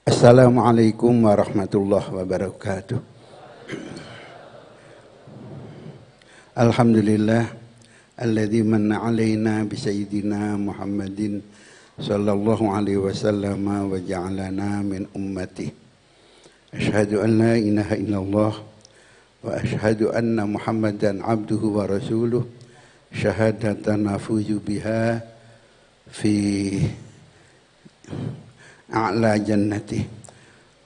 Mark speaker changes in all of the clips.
Speaker 1: Assalamualaikum warahmatullahi wabarakatuh. Alhamdulillah alladzi manna alaina bi sayyidina Muhammadin sallallahu alaihi wasallam wa ja'alana min ummati. Asyhadu an la ilaha illallah wa asyhadu anna Muhammadan abduhu wa rasuluh syahadatan nafuzu biha fi a'la jannati.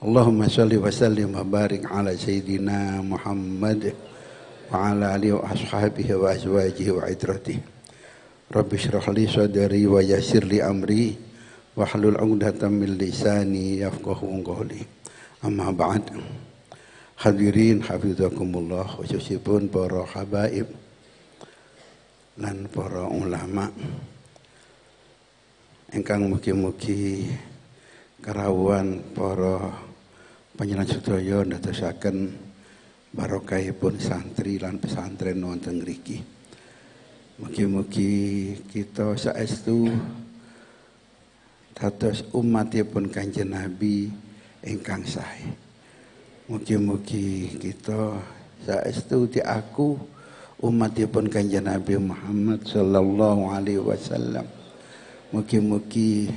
Speaker 1: Allahumma shalli wa sallim wa barik ala sayyidina Muhammad wa ala alihi wa ashabihi wa azwajihi wa idratihi. Rabbi shrah li sadri wa yassir li amri wa hlul 'uqdatam min lisani yafqahu qawli. Amma ba'd. Hadirin hafizakumullah, khususipun para habaib lan para ulama ingkang mugi-mugi karawuhan para panjenengan sedaya ndadosaken barokahipun santri lan pesantren wonten mriki. Mugi-mugi kita saestu dados umatipun Kanjeng Nabi ingkang sae. Mugi-mugi kita saestu diaku umatipun Kanjeng Nabi Muhammad sallallahu alaihi wasallam. Mugi-mugi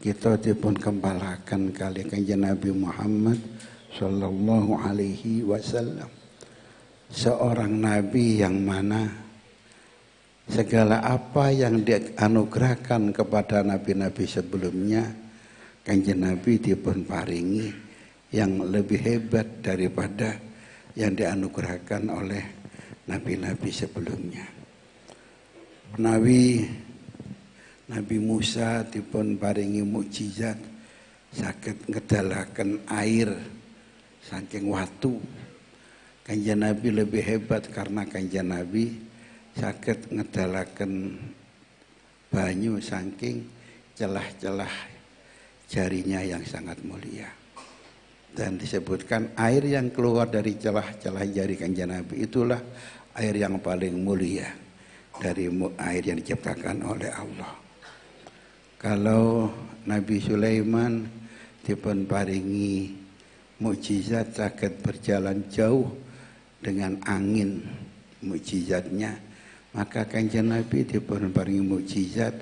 Speaker 1: kita dipun kembalaken kali Kanjeng Nabi Muhammad sallallahu alaihi wasallam, seorang nabi yang mana segala apa yang dianugerahkan kepada nabi-nabi sebelumnya, Kanjeng Nabi dipun paringi yang lebih hebat daripada yang dianugerahkan oleh nabi-nabi sebelumnya. Nabi Musa dipun paringi mukjizat saged ngedalaken air saking watu. Kanjeng Nabi lebih hebat karena Kanjeng Nabi saged ngedalaken banyu saking celah-celah jarinya yang sangat mulia. Dan disebutkan air yang keluar dari celah-celah jari Kanjeng Nabi itulah air yang paling mulia dari air yang diciptakan oleh Allah. Kalau Nabi Sulaiman dipun paringi mukjizat saged berjalan jauh dengan angin mukjizatnya, maka Kanjeng Nabi dipun paringi mukjizat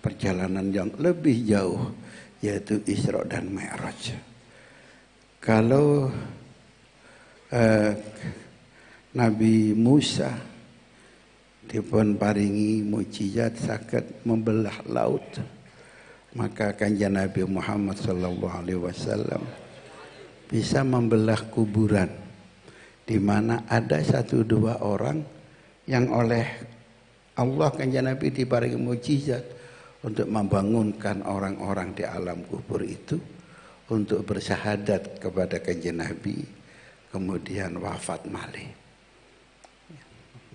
Speaker 1: perjalanan yang lebih jauh, yaitu Isra dan Mi'raj. Kalau Nabi Musa dipun paringi mukjizat saged membelah laut, maka Kanjeng Nabi Muhammad sallallahu alaihi wasallam bisa membelah kuburan, di mana ada 1-2 orang yang oleh Allah Kanjeng Nabi diparingi mukjizat untuk membangunkan orang-orang di alam kubur itu untuk bersyahadat kepada Kanjeng Nabi, kemudian wafat malih.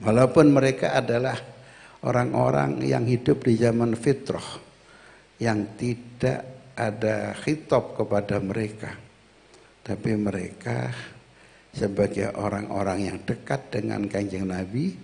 Speaker 1: Walaupun mereka adalah orang-orang yang hidup di zaman fitrah, yang tidak ada khitab kepada mereka, tapi mereka sebagai orang-orang yang dekat dengan Kanjeng Nabi,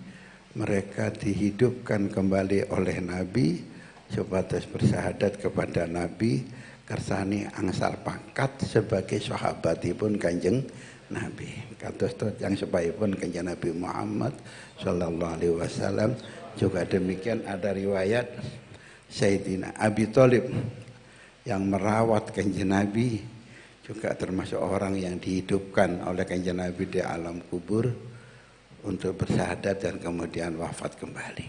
Speaker 1: mereka dihidupkan kembali oleh Nabi sebatas bersyahadat kepada Nabi kersani angsal pangkat sebagai sahabatipun Kanjeng Nabi. Kados yang sebaipun Kanjeng Nabi Muhammad sallallahu alaihi wasallam. Juga demikian ada riwayat Sayyidina Abi Thalib yang merawat Kanjeng Nabi, juga termasuk orang yang dihidupkan oleh Kanjeng Nabi di alam kubur untuk bersyahadat dan kemudian wafat kembali.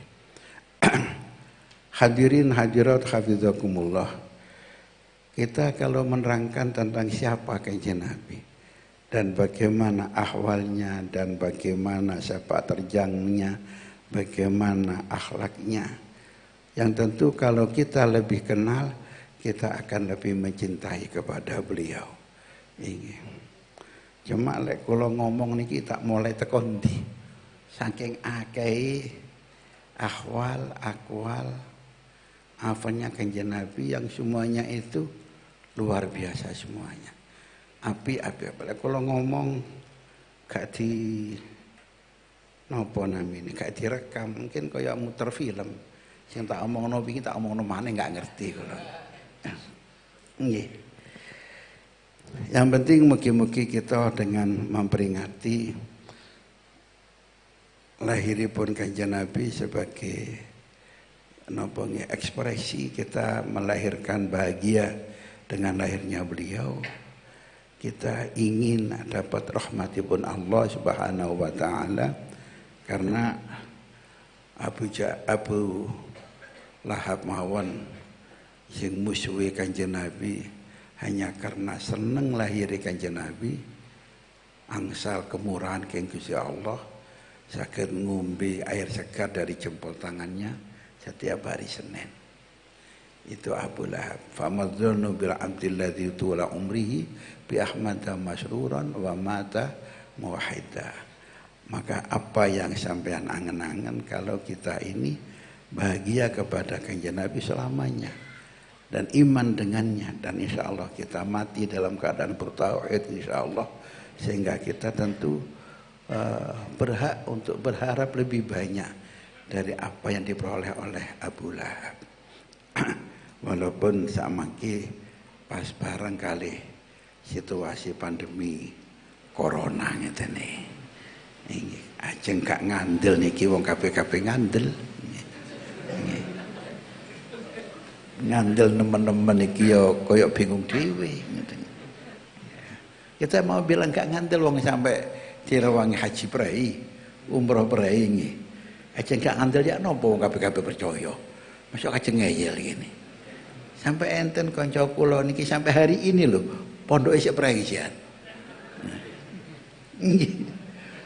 Speaker 1: Hadirin hadirat hafizakumullah, kita kalau menerangkan tentang siapa Kanjeng Nabi dan bagaimana ahwalnya dan bagaimana sepak terjangnya, bagaimana akhlaknya, yang tentu kalau kita lebih kenal, kita akan lebih mencintai kepada beliau. Ini. Cuma lek kula ngomong niki tak mulai tekon ndi. Saking akeh ahwal, akwal, afanya Kanjeng Nabi yang semuanya itu luar biasa semuanya. Api-api. Lek kula ngomong gak di napa namine, gak direkam, mungkin kaya muter film. Sing tak omongno wingi tak omongno maneh enggak ngerti kula. Nggih. Yang penting mugi-mugi kita dengan memperingati lahiripun Kanjeng Nabi sebagai ekspresi kita melahirkan bahagia dengan lahirnya beliau. Kita ingin dapat rahmatipun Allah Subhanahu wa taala karena Abu Lahab mawon sing musuhi Kanjeng Nabi hanya karena seneng lahiri Kanjeng Nabi, angsal kemurahan keng Gusti Allah, saged ngombe air segar dari jempol tangannya setiap hari Senin. Itu Abu Lahab. Famadzunu bil abdilladzi tula umrihi bi ahmada masruran wa mata muwahhida. Maka apa yang sampean angen-angen kalau kita ini bahagia kepada Kanjeng Nabi selamanya dan iman dengannya, dan insya Allah kita mati dalam keadaan bertauhid insya Allah, sehingga kita tentu berhak untuk berharap lebih banyak dari apa yang diperoleh oleh Abu Lahab. Walaupun samangki pas barangkali situasi pandemi corona ngene iki ajeng gak ngandel niki wong kabeh-kabeh ngandel. Ngandel nemen-nemen iki ya koyo bingung dhewe ngeten. Kita mau bilang gak ngandel wong sampai direwangi haji prei, umroh prei nggih. Ajeng gak ngandel ya napa wong kabeh-kabeh percaya. Masuk ajeng ngeyel gini. Sampai enten kanca kula niki sampai hari ini lho pondoke sik prei jan. Nggih.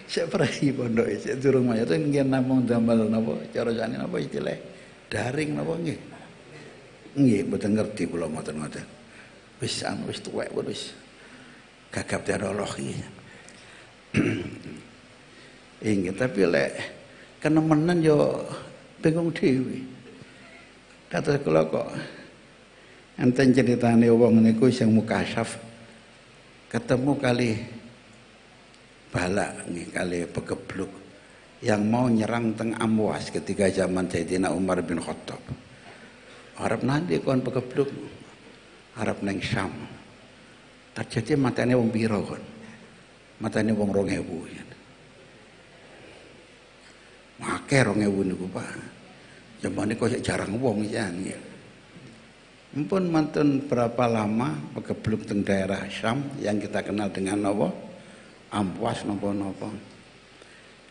Speaker 1: Sik prei pondoke sik durung mayat nggih namung damel napa cara jane napa istilah daring napa nggih. Nggih, mboten ngerti kula ngoten-ngoten. Wis tuwek wis gagap teknologi. Inggih, tapi lek kenemenan yo bingung dhewe. Kados kula kok enten ceritane wong niku sing mukasyaf ketemu kali balak nggih kali pegebluk yang mau nyerang teng Amwas ketika zaman Sayyidina Umar bin Khattab. Arab nanti kon pegebluk Arab neng Syam. Terjadi matane wong pira kon? Matane wong 2000 ya. Make 2000 niku Pak. Jamane kok jarang wong ya. Mumpun mantun berapa lama pegebluk teng daerah Syam yang kita kenal dengan apa? Amwas napa-napa.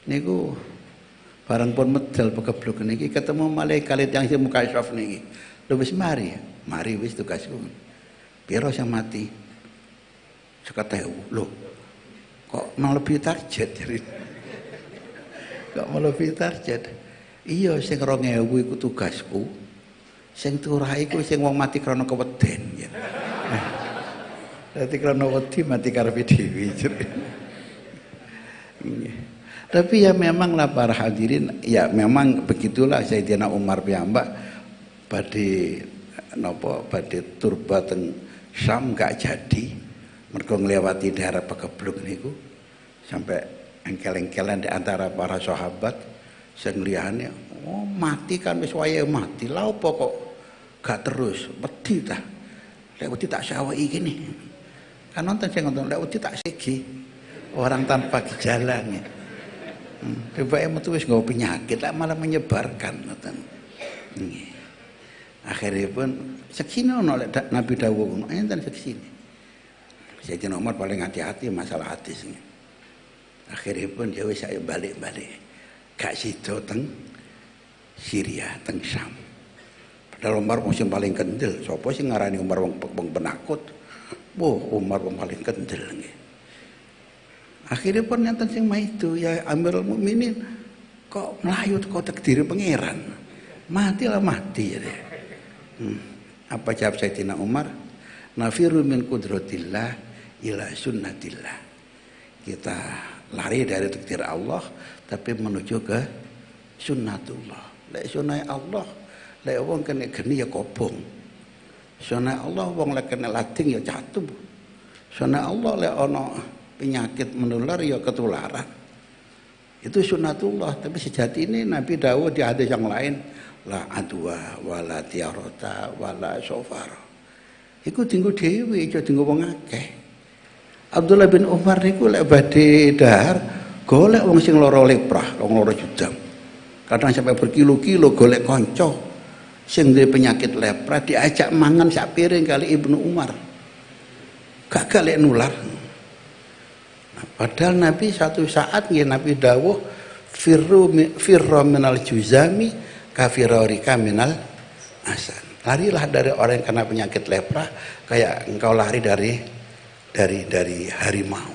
Speaker 1: Niku barang pun medal pegebluk niki ketemu malaikat yang sing mukasyaf niki. Lho wis mari wis tugasku. Piro sing mati? 50.000. Lho. Kok melebihi target jadi. Kok melebihi target? Iya sing 2000 iku tugasku. Sing turah iku sing wong mati krana keweden ya. Dadi krana wedi mati karepe dhewe. Tapi ya memanglah para hadirin, ya memang begitulah Sayyidina Umar piyambak badhe turba teng Syam gak jadi mergo ngliwati daerah pegebluk niku sampai engkel-engkelan di antara para sahabat sing liyane mati kan wis wayahe mati lha opo kok gak terus wedi ta lek wedi tak saweki gini kan nonton sing nonton lek wedi tak segi orang tanpa gejala nih tiba-tiba metu wis nggawa penyakit lek malah menyebarkan ngoten nggih. Akhirnya pun seksini ono Nabi dawuh ngono enten seksini. Sayyidina Umar paling hati-hati masalah hadis. Akhirnya pun dia wis saya balik-balik. Gak sida teng Syria, teng Syam. Padahal Umar musim paling kendel. Sapa sing ngarani Umar wong penakut? Umar wong paling kendel nggih. Akhirnya pun enten sing maido ya Amirul Mukminin kok melayu kok takdir pangeran. Matilah mati ya. Apa jawab Sayyidina Umar? Nafiru min qudratillah ila sunnatillah. Kita lari dari takdir Allah tapi menuju ke sunnatullah. Lek sunah Allah, lek wong kena geni ya kobong. Sunah Allah wong lek kena lading ya jatuh. Sunah Allah lek ana penyakit menular ya ketularan. Itu sunnatullah, tapi sejati ini Nabi Dawud di hadis yang lain la adwa wala tiarota wala sofar. Iku tinggu dhewe aja tinggu wong akeh. Abdullah bin Umar niku lek badhe dahar golek wong sing lara leprah, wong lara judam. Kadang sampai berkilo-kilo golek kanca sing duwe penyakit lepra diajak mangan sak piring kali Ibnu Umar. Gak lek nular. Nah, padahal Nabi satu saat nggih Nabi dawuh firra minal juzami kafirarika minal asan. Larilah dari orang yang kena penyakit lepra kayak engkau lari dari harimau.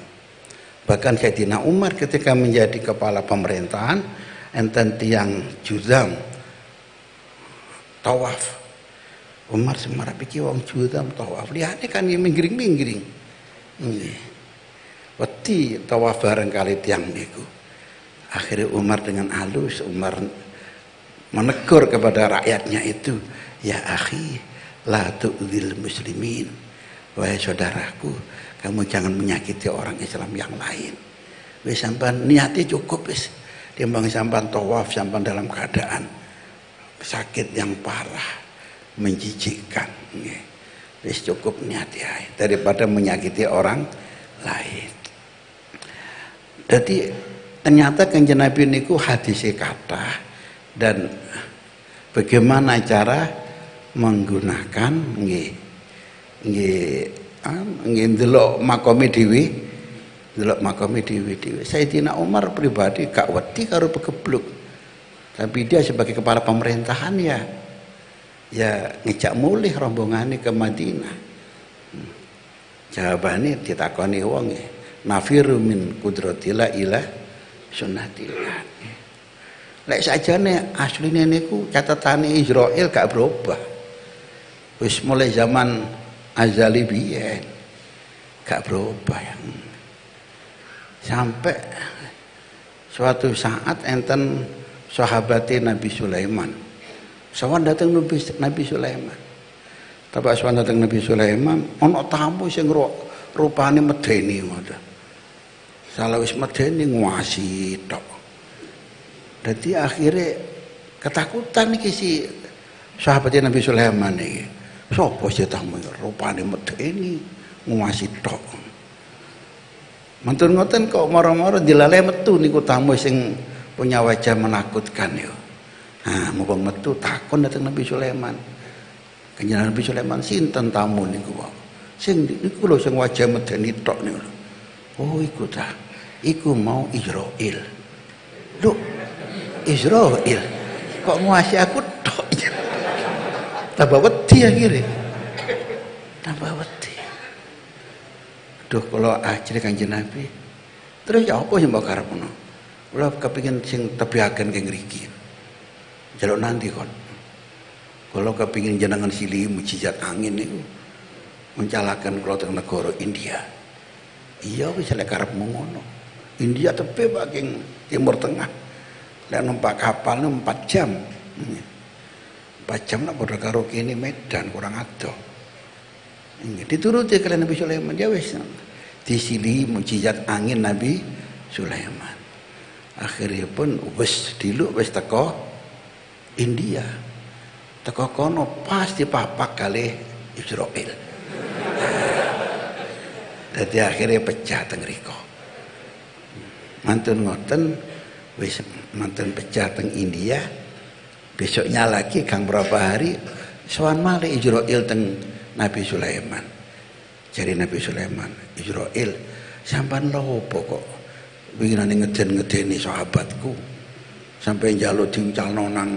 Speaker 1: Bahkan Sayyidina Umar ketika menjadi kepala pemerintahan enten tiang juzam tawaf. Umar semarap iki wong juzam tawaf. Liyane kan minggring-minggring. Nggih. Wedi tawaf bareng kali tiang niku. Akhirnya Umar dengan halus Umar menegur kepada rakyatnya itu, ya akhi, la tu'dzil muslimin. Wahai saudaraku, kamu jangan menyakiti orang Islam yang lain. Wis sampean niati cukup wis. Timbang sampean tawaf sampean dalam keadaan sakit yang parah, menjijikkan. Wis cukup niati ae daripada menyakiti orang lain. Jadi ternyata Kanjeng Nabi niku hadise kathah dan bagaimana cara menggunakan nggih ndelok makome dhewe, ndelok makome dhewe. Sayyidina Umar pribadi gak wedi karo begebluk. Tapi dia sebagai kepala pemerintahan ya ngejak mulih rombongane ke Madinah. Jawabane ditakoni wong nafiru min qudratillah ila sunnatillah. Lek sajane asline niku catatane Israil gak berubah. Wis mulai zaman azali biyen gak berubah ya. Sampai suatu saat enten sahabatnya Nabi Sulaiman. Sawan datang Nabi Sulaiman. Tapi sawan datang Nabi Sulaiman, ana tamu sing rupane medeni ngono. Salah wis medeni nguasi tok. Dadi akhirnya ketakutan iki si sahabatnya Nabi Sulaiman iki. Sopo sih tamu rupane medeni nguasi tok. Mantun ngoten kok moro-moro dilalai metu niku tamu sing punya wajah menakutkan yo. Nah, mumpung metu takon dateng Nabi Sulaiman. Kanjeng Nabi Sulaiman sinten tamu niku kok. Sing niku lho sing wajah medeni tok niku. Oh, iku ta. Iku mau Israil. Lho, Israil. Kok nguasi aku tok. Tambah wedi akhirnya. Tambah wedi. Duh, kalau ajri Kanjeng Nabi. Terus ya apa sing mbok karepno? Kula kepengin sing tebihaken keng mriki. Jaluk nanti kon. Kula kepengin jenengan silih mujizat angin niku mencalaken kula teng negara India. Iya wis lek karepmu ngono. India tepe bagian Timur Tengah. Lek numpak kapal 4 jam. 4 jam nak padha karo kene Medan kurang adoh. Dituruti kalian Nabi Sulaiman ya wis. Disili mujizat angin Nabi Sulaiman. Akhirnya pun wis diluk wis teko India. Teko kono pas dipapak kali Israil. Jadi akhirnya pecah teng riko. Mantun ngoten wis mantun pecah teng India. Besoknya lagi kang berapa hari sowan malih Israil teng Nabi Sulaiman. Jadi Nabi Sulaiman, Israil sampean lho opo kok winginane ngeden-ngedeni sahabatku sampai njaluk diuncalno nang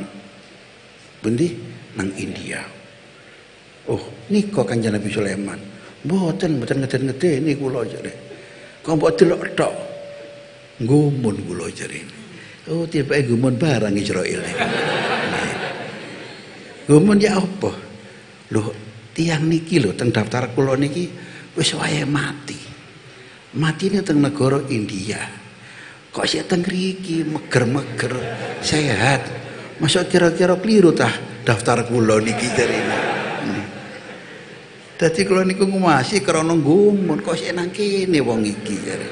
Speaker 1: pundi nang India. Oh, nika Kanjeng Nabi Sulaiman. Mboten ngeden-ngedeni kula jare. Kok mbok delok tok. Gumun kula jare. Oh, tibake gumun barang Israil. Gumun ya apa? Loh, tiang niki lho teng daftar kula niki wis wayahe mati. Matine teng negara India. Kok sik teng mriki meger-meger sehat. Masuk kira-kira keliru tah daftar kula niki jarene. Dadi kula niku ngumasi krana gumun kok sik nang kene wong iki jare.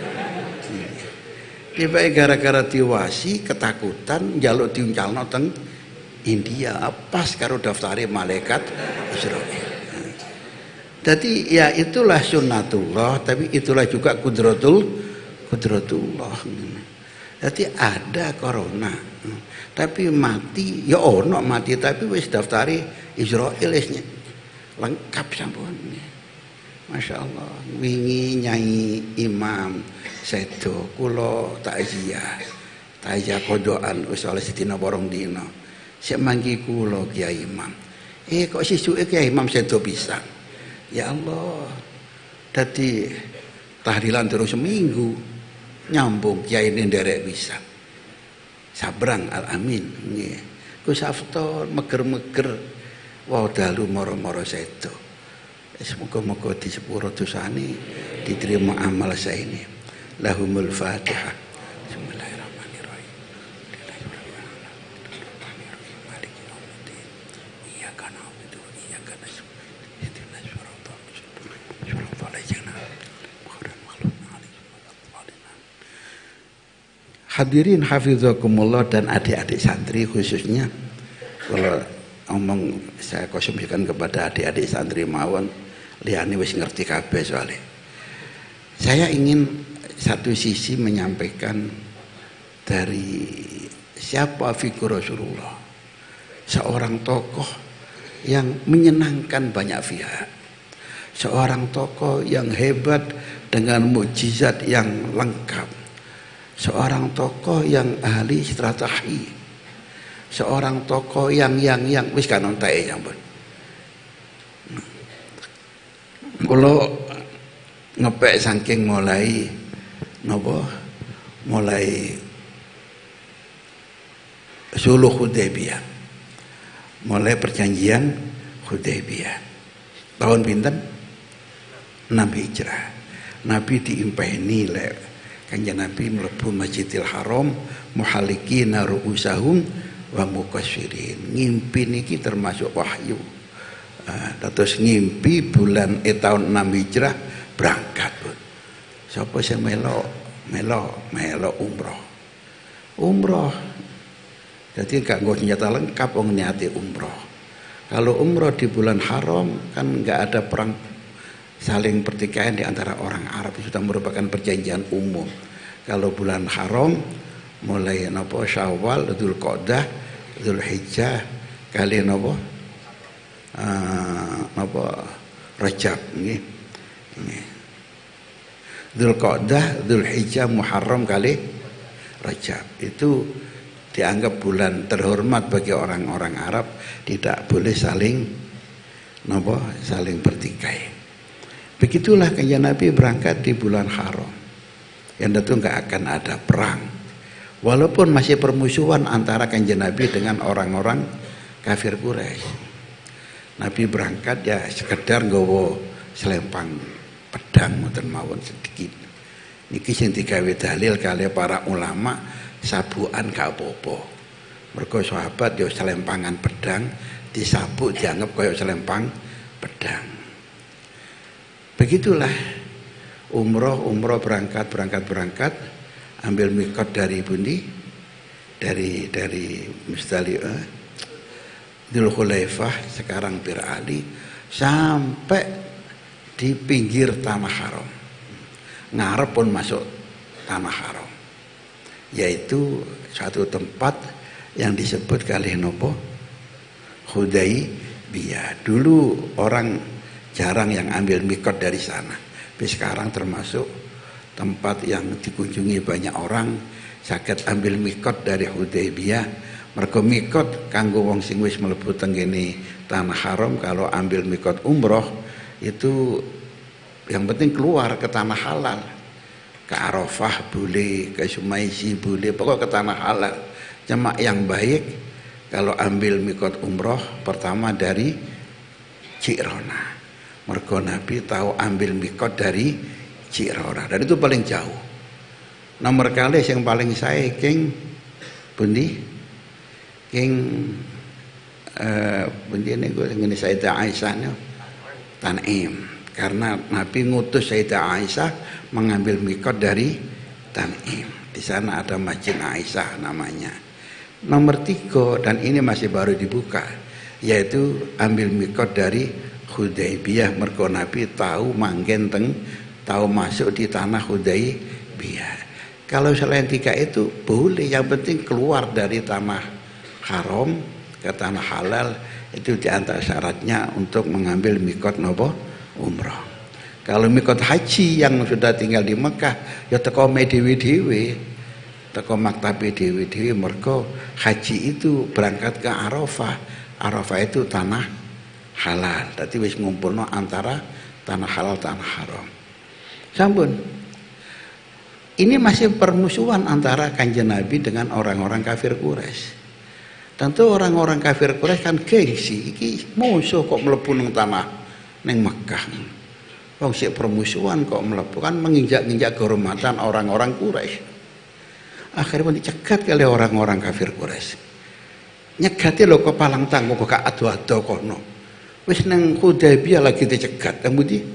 Speaker 1: Tiba gara-gara diwasi ketakutan njaluk diuncalno teng India pas karo daftare malaikat Israil. Jadi ya itulah sunnatullah, tapi itulah juga kudratullah. Jadi ada corona, tapi mati ya ono mati, tapi wis daftari Israel wis lengkap sampun. Masya Allah, wingi nyai imam sedo kula takziah kodokan wis oleh sedina porong dina. Sik mangki kula Kiai Imam. Kok sisuke Kiai Imam sedo pisan. Ya Allah. Dadi tahlilan terus seminggu nyambung Kiai ini nderek pisan. Sabrang Al-Amin nggih. Gus Afton meger-meger wa dalu moro-moro sedo. Semoga-moga di sepuro dosane diterima amal saya ini. Lahumul Fatihah. Bismillahirrahmanirrahim. Iyyaka na'budu wa iyyaka nasta'in. Ihdinas siratal mustaqim. Siratal ladzina Hadirin hafizakumullah dan adik-adik santri khususnya, kalau ngomong saya konsumsikan kepada adik-adik santri mawon liyane wis ngerti kabeh soalnya. Saya ingin satu sisi menyampaikan dari siapa figur Rasulullah, seorang tokoh yang menyenangkan banyak pihak, seorang tokoh yang hebat dengan mukjizat yang lengkap, seorang tokoh yang ahli strategi, seorang tokoh yang wis kan ontae sampun. Kula ngepek saking mulai Sulh Hudaybiyah, mulai perjanjian Hudaybiyah tahun pinten 6 Hijrah. Nabi diimpeni lek Kanjeng Nabi mlebu Masjidil Haram muhallikina ru'usahum wa muqassirin. Ngimpi niki termasuk wahyu. Terus ngimpi bulan tahun 6 Hijrah berangkat. Sapa sing melo umroh. Jadi gak nggo senjata lengkap wong niate umroh. Kalau umroh di bulan haram kan nggak ada perang saling pertikaian di antara orang Arab, sudah merupakan perjanjian umum. Kalau bulan haram mulai napa Syawal, Dzulqa'dah, Dzulhijjah, kali napa Rajab nggih. Dzulqa'dah, Dzulhijjah, Muharram kali Rajab. Itu dianggap bulan terhormat bagi orang-orang Arab, tidak boleh saling bertikai. Begitulah Kanjeng Nabi berangkat di bulan haram. Yang tentu nggak akan ada perang. Walaupun masih permusuhan antara Kanjeng Nabi dengan orang-orang kafir Quraisy. Nabi berangkat ya sekedar nggawa selempang pedang mboten mawon sedikit. Niki sing digawe dalil kali para ulama sabukan gak apa-apa. Mergo sahabat ya selempangan pedang disabuk dianggap kaya selempang pedang. Begitulah umroh berangkat ambil mikot dari bundi dari Musdalifah, Dzulhulaifah, sekarang Bir Ali, sampai di pinggir tanah haram. Ngarep pun masuk tanah haram, yaitu satu tempat yang disebut kali nopo Hudaybiyah. Dulu orang jarang yang ambil mikot dari sana, tapi sekarang termasuk tempat yang dikunjungi banyak orang. Saged ambil mikot dari Hudaybiyah. Mergo mikot kanggo wong sing wis mlebu teng kene tanah haram. Kalau ambil mikot umroh itu yang penting keluar ke tanah halal, ke Arafah boleh, ke Sumaisi boleh, pokok ke tanah halal. Cuma yang baik kalau ambil mikot umroh pertama dari Ji'rana. Mergo Nabi tahu ambil mikot dari Ji'rana, dan itu paling jauh. Nomor kali yang paling saya king bundi ini gue ngene Sayyidah Aisyah Tan'im, karena Nabi ngutus Sayyidah Aisyah mengambil mikot dari Tan'im. Di sana ada Masjid Aisyah namanya. Nomor 3, dan ini masih baru dibuka, yaitu ambil mikot dari Hudaybiyah, mergo Nabi tahu manggen tahu masuk di tanah Hudaybiyah. Kalau selain 3 itu boleh, yang penting keluar dari tanah haram ke tanah halal, itu diantara syaratnya untuk mengambil mikot nopo umrah. Kalau mikot haji yang sudah tinggal di Mekah, ya teko dewi-dewi, teko maktabe dewi-dewi, mergo haji itu berangkat ke Arafah. Arafah itu tanah halal, tadi wis ngumpulno antara tanah halal tanah haram. Sampun. Ini masih permusuhan antara Kanjeng Nabi dengan orang-orang kafir Quraisy. Tentu orang-orang kafir Quraisy kan gengsi, iki musuh kok mlebu nang tanah ning Mekah. Wong sik permusuhan kok mlebu, kan menginjak-injak kehormatan orang-orang Quraisy. Akhirnya dicegat oleh orang-orang kafir Quraisy. Nyegati lho kok palang tanggo kok ado-ado kono. Wis nang Hudaybiyah lagi dicegat, teng pundi?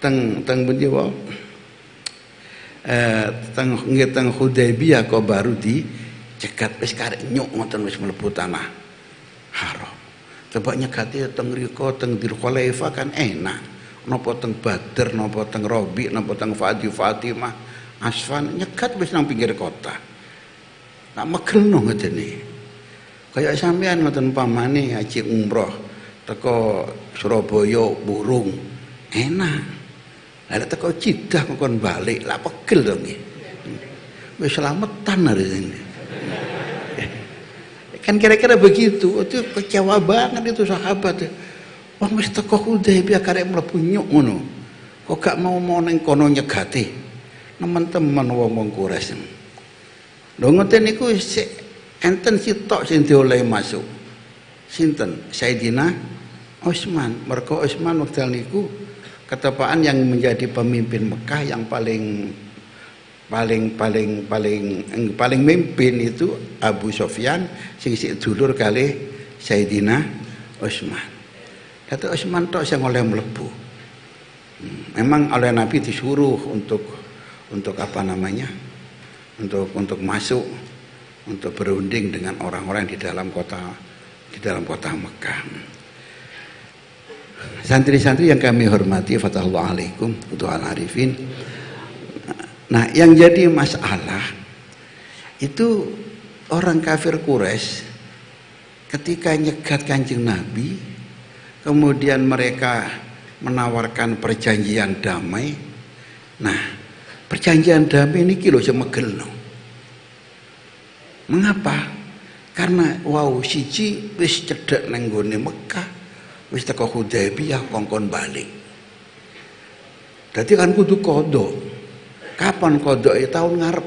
Speaker 1: Teng pundi wae. Teng Hudaybiyah kok baru dicegat, wis karek nyuk ngoten wis mlebu tanah haram. Coba nyegati teng riko teng Dzulkhalifah kan enak. Napa teng Badr, napa teng Rabi, napa teng Fatimah, Asfan, nyegat wis nang pinggir kota. Nak megelno ngene. Kaya sampean ngoten pamane haji umroh teko Surabaya burung enak. Lah teko Jeddah kon balik, lah pegel to nggih. Wis selametan hari ini. Kan kira-kira begitu. Itu kecewa banget itu sahabat. Wong wis teko Hudaybiyah karek mlebu nyuk ngono. Kok gak mau ning kono nyegati. Teman-teman wong-wong Quraisy. Lho ngoten niku sik enten sitok sing diolehi masuk. Sinten? Sayyidina Utsman. Mergo Utsman wekdal niku ketepaan yang menjadi pemimpin Mekah yang paling mimpin itu Abu Sufyan sing sik dulur kalih Sayyidina Utsman. Kata Utsman tok sing oleh mlebu. Memang oleh Nabi disuruh untuk apa namanya? Untuk masuk, untuk berunding dengan orang-orang di dalam kota Mekah. Santri-santri yang kami hormati, fatahullah alaikum untuk al-arifin. Nah, yang jadi masalah itu orang kafir Quraisy ketika nyegat Kanjeng Nabi, kemudian mereka menawarkan perjanjian damai. Nah, perjanjian damai ini kilo semegelno. Mengapa? Karena siji wis cedhek nang nggone Mekah, wis teko Hudaybiyah kongkon balik. Dadi kan kudu kodok. Kapan kodok? Tahun ngarep.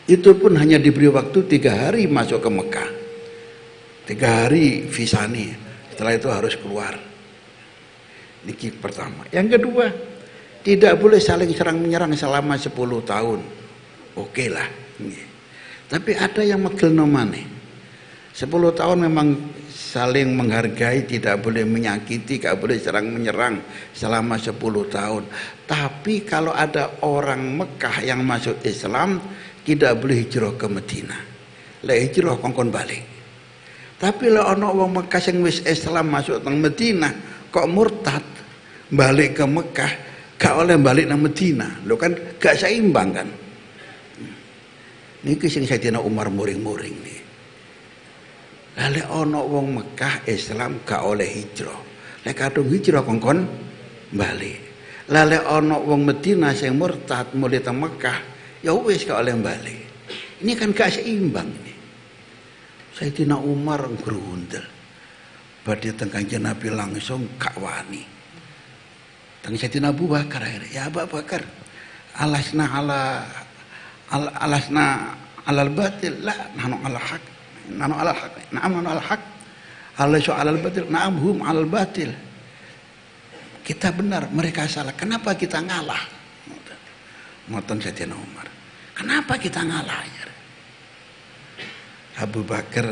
Speaker 1: Itu pun hanya diberi waktu 3 hari masuk ke Mekah. 3 hari visani. Setelah itu harus keluar. Niki pertama. Yang kedua, tidak boleh saling serang menyerang selama 10 tahun. Oke lah. Tapi ada yang megelno maneh. 10 tahun memang saling menghargai, tidak boleh menyakiti, tidak boleh serang menyerang selama 10 tahun. Tapi kalau ada orang Mekah yang masuk Islam, tidak boleh hijrah ke Madinah. Lah hijrah kongkon balik. Tapi lah ana wong Mekah sing wis Islam masuk teng Madinah kok murtad balik ke Mekah, gak oleh balik nang Madinah. Lho kan gak seimbang kan. Niki sing Sayyidina Umar muring-muring nih. Lale ana wong Mekah Islam gak oleh hijrah. Lek kadung hijrah kongkon balik. Lale ana wong Madinah sing murtad mulai teng Mekah, ya wis gak oleh balik. Ini kan gak seimbang ini. Sayyidina Umar ngrundel. Badhe teng Kanjeng Nabi langsung gak wani. Teng Sayyidina Abu Bakar akhirnya, ya Abu Bakar, alasna alal batil, la nahnu ala haq. Nahnu ala haq. Na'am nahnu ala haq. Alaisu alal batil, na'am hum alal batil. Kita benar, mereka salah. Kenapa kita ngalah? Ngoten Sayyidina Umar. Kenapa kita ngalah? Abu Bakar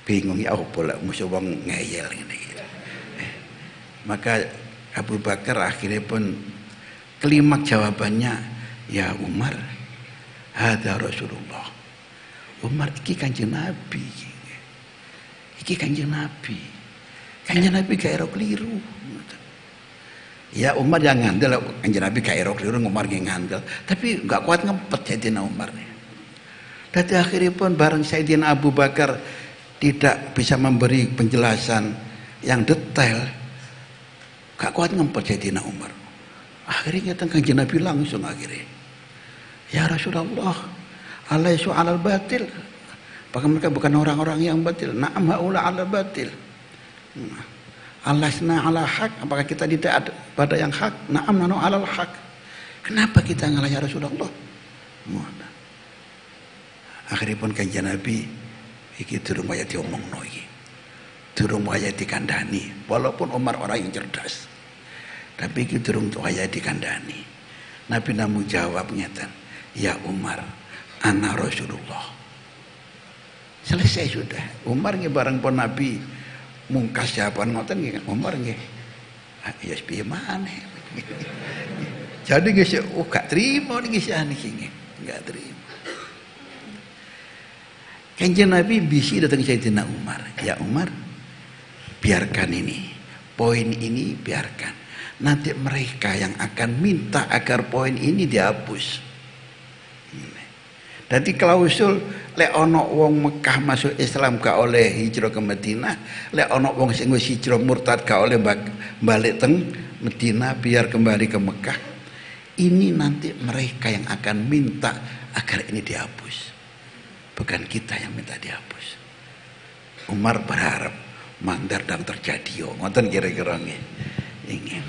Speaker 1: bingung, ya apa lah musuh wong ngeyel ngene iki. Maka Abu Bakar akhirnya pun kelimak jawabannya, ya Umar, hadza Rasulullah. Umar iki Kanjeng Nabi. Iki Kanjeng Nabi. Kanjeng Nabi gak ero keliru. Ya Umar yang ngandel, Kanjeng Nabi gak ero keliru, Umar yang ngandel. Tapi gak kuat ngempet Sayyidina Umar. Dan akhirnya pun bareng Sayyidina Abu Bakar tidak bisa memberi penjelasan yang detail, gak kuat ngempet Sayyidina Umar. Akhirnya Kanjeng Nabi langsung akhirnya, ya Rasulullah, alaisu alal batil. Apakah mereka bukan orang-orang yang batil? Na'am haula alal batil. Alasna ala hak. Apakah kita tidak ada pada yang hak? Na'am nanu alal hak. Kenapa kita ngalah ya Rasulullah? Akhirnya pun Kanjeng Nabi iki durung kaya diomongno iki. Durung kaya dikandani. Walaupun Umar orang yang cerdas, tapi iki durung kaya dikandani. Nabi namun jawab ngeten, ya Umar, ana Rasulullah. Selesai sudah. Umar nggih bareng pun Nabi mungkas jawaban ngoten nggih Umar nggih. Ya piye maneh. Jadi nggih gak trimo niki saniki nggih. Enggak terima. Kanjeng Nabi bisi datang Sayyidina Umar. Ya Umar, biarkan ini. Poin ini biarkan. Nanti mereka yang akan minta agar poin ini dihapus. Jadi klausul lek ana wong Mekah masuk Islam gak oleh hijrah ke Madinah, lek ana wong sing wis hijrah murtad gak oleh balik teng Madinah, biar kembali ke Mekah. Ini nanti mereka yang akan minta agar ini dihapus. Bukan kita yang minta dihapus. Umar berharap mandar dan terjadi yo. Ngoten kira-kira nggih. Ingin.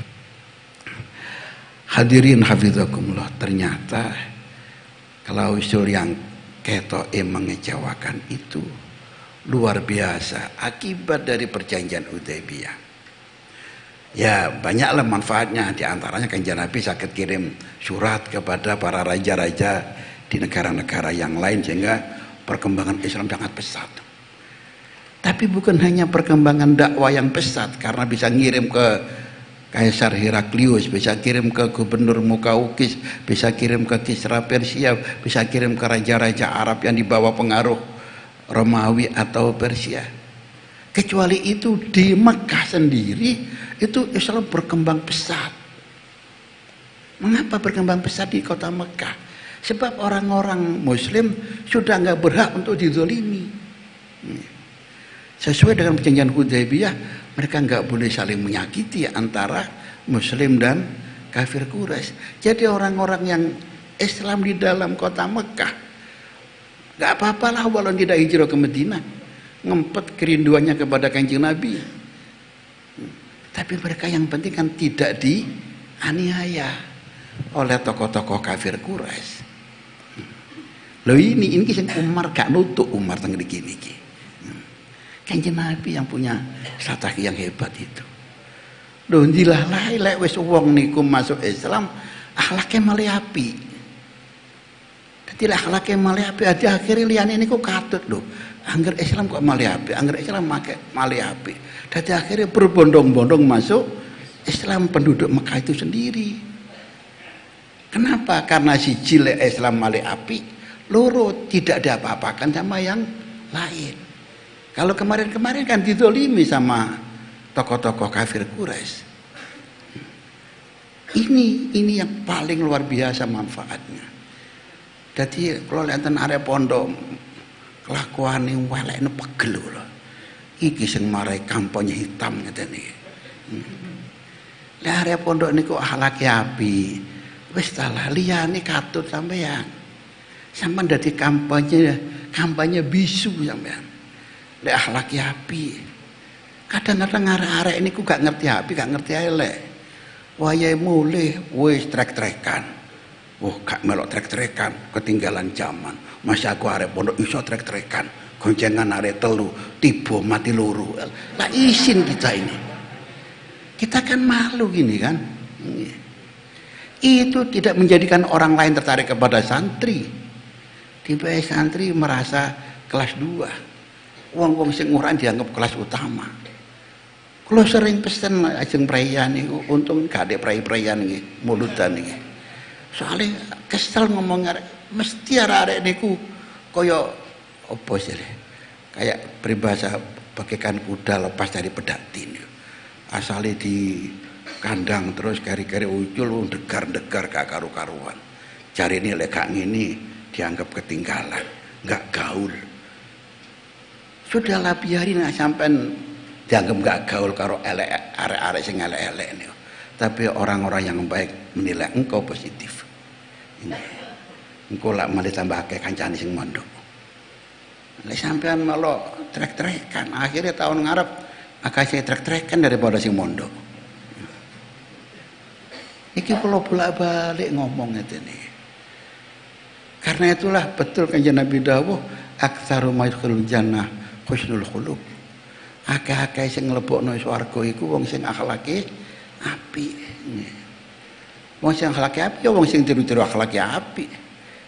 Speaker 1: Hadirin hafizakumullah, ternyata klausul yang ketoke mengecewakan itu luar biasa akibat dari perjanjian Hudaybiyah. Ya banyaklah manfaatnya, diantaranya Kanjeng Nabi sakit kirim surat kepada para raja-raja di negara-negara yang lain sehingga perkembangan Islam sangat pesat. Tapi bukan hanya perkembangan dakwah yang pesat, karena bisa ngirim ke Kaisar Heraklius, bisa kirim ke Gubernur Mukaukis, bisa kirim ke Kisra Persia, bisa kirim ke raja-raja Arab yang dibawa pengaruh Romawi atau Persia. Kecuali itu di Mekah sendiri itu Islam berkembang pesat. Mengapa berkembang pesat di kota Mekah? Sebab orang-orang Muslim sudah nggak berhak untuk dizolimi. Sesuai dengan perjanjian Hudaybiyah, mereka nggak boleh saling menyakiti antara Muslim dan kafir Quraisy. Jadi orang-orang yang Islam di dalam kota Mekah nggak apa-apalah walau tidak hijrah ke Madinah, ngempet kerinduannya kepada Kanjeng Nabi. Tapi mereka yang penting kan tidak dianiaya oleh tokoh-tokoh kafir Quraisy. Loh ini sing Umar gak nutuk Umar teng niki. Kanjeng Nabi yang punya strategi yang hebat itu. Lho ndilah lek wis wong niku masuk Islam akhlake malih apik. Dadi akhlake malih apik akhire liyane niku katut lho. Angger Islam kok malih apik, angger Islam make malih apik. Dadi akhirnya berbondong-bondong masuk Islam penduduk Mekah itu sendiri. Kenapa? Karena si lek Islam malih apik, loro tidak diapa-apakan sama yang lain. Kalau kemarin-kemarin kan dizolimi sama tokoh-tokoh kafir Quraisy. Ini yang paling luar biasa manfaatnya. Jadi kalau lihat arek pondok kelakuane welekne pegel lho. Iki sing marai kampanye hitam ngeten iki. Lah arek pondok niku akhlake apik. Wis talah liyane katut sampean. Sampeyan dadi kampanye bisu sampean. Lek akhlake apik. Kadang-kadang arek-arek niku gak ngerti apik, gak ngerti elek. Wayahe mulih wis trek-trekan. Gak melok trek-trekan, ketinggalan zaman. Masih aku arek pondok iso trek-trekan. Goncengan arek telu, tiba mati loro. Lah isin kita ini. Kita kan malu gini kan. Itu tidak menjadikan orang lain tertarik kepada santri. Tiba santri merasa kelas 2. Wong-wong sing ora dianggap kelas utama. Kalau sering pesen ajeng prayan niku untung gak ada prai-prayan iki, mulutan iki. Soalnya kesel ngomong mesti arek niku kaya apa sih? Kayak peribahasa bagaikan kuda lepas dari pedati niku. asale di kandang terus kari-kari ucul degar-degar gak karu-karuan. Jarine lek gak ngene dianggap ketinggalan, gak gaul. Sudahlah biarin sampean dianggap gak gaul karo arek-arek sing elek-elek niku. Tapi orang-orang yang baik menilai engkau positif. Engkau lah malah tambah akeh kancane sing mondok. Lek sampean malah trek-trekan, akhirnya tahun ngarep akeh trek-trekan daripada sing mondok. Iki kula bolak-balik ngomong ngene. Karena itulah betul kanjeng Nabi dawuh, aktsaru ma yadkhulul jannah husnul khuluq. Akeh-akeh sing mlebokno swarga iku wong sing akhlake apik. Wong sing akhlake apik ya wong sing tiru-tiru akhlake apik.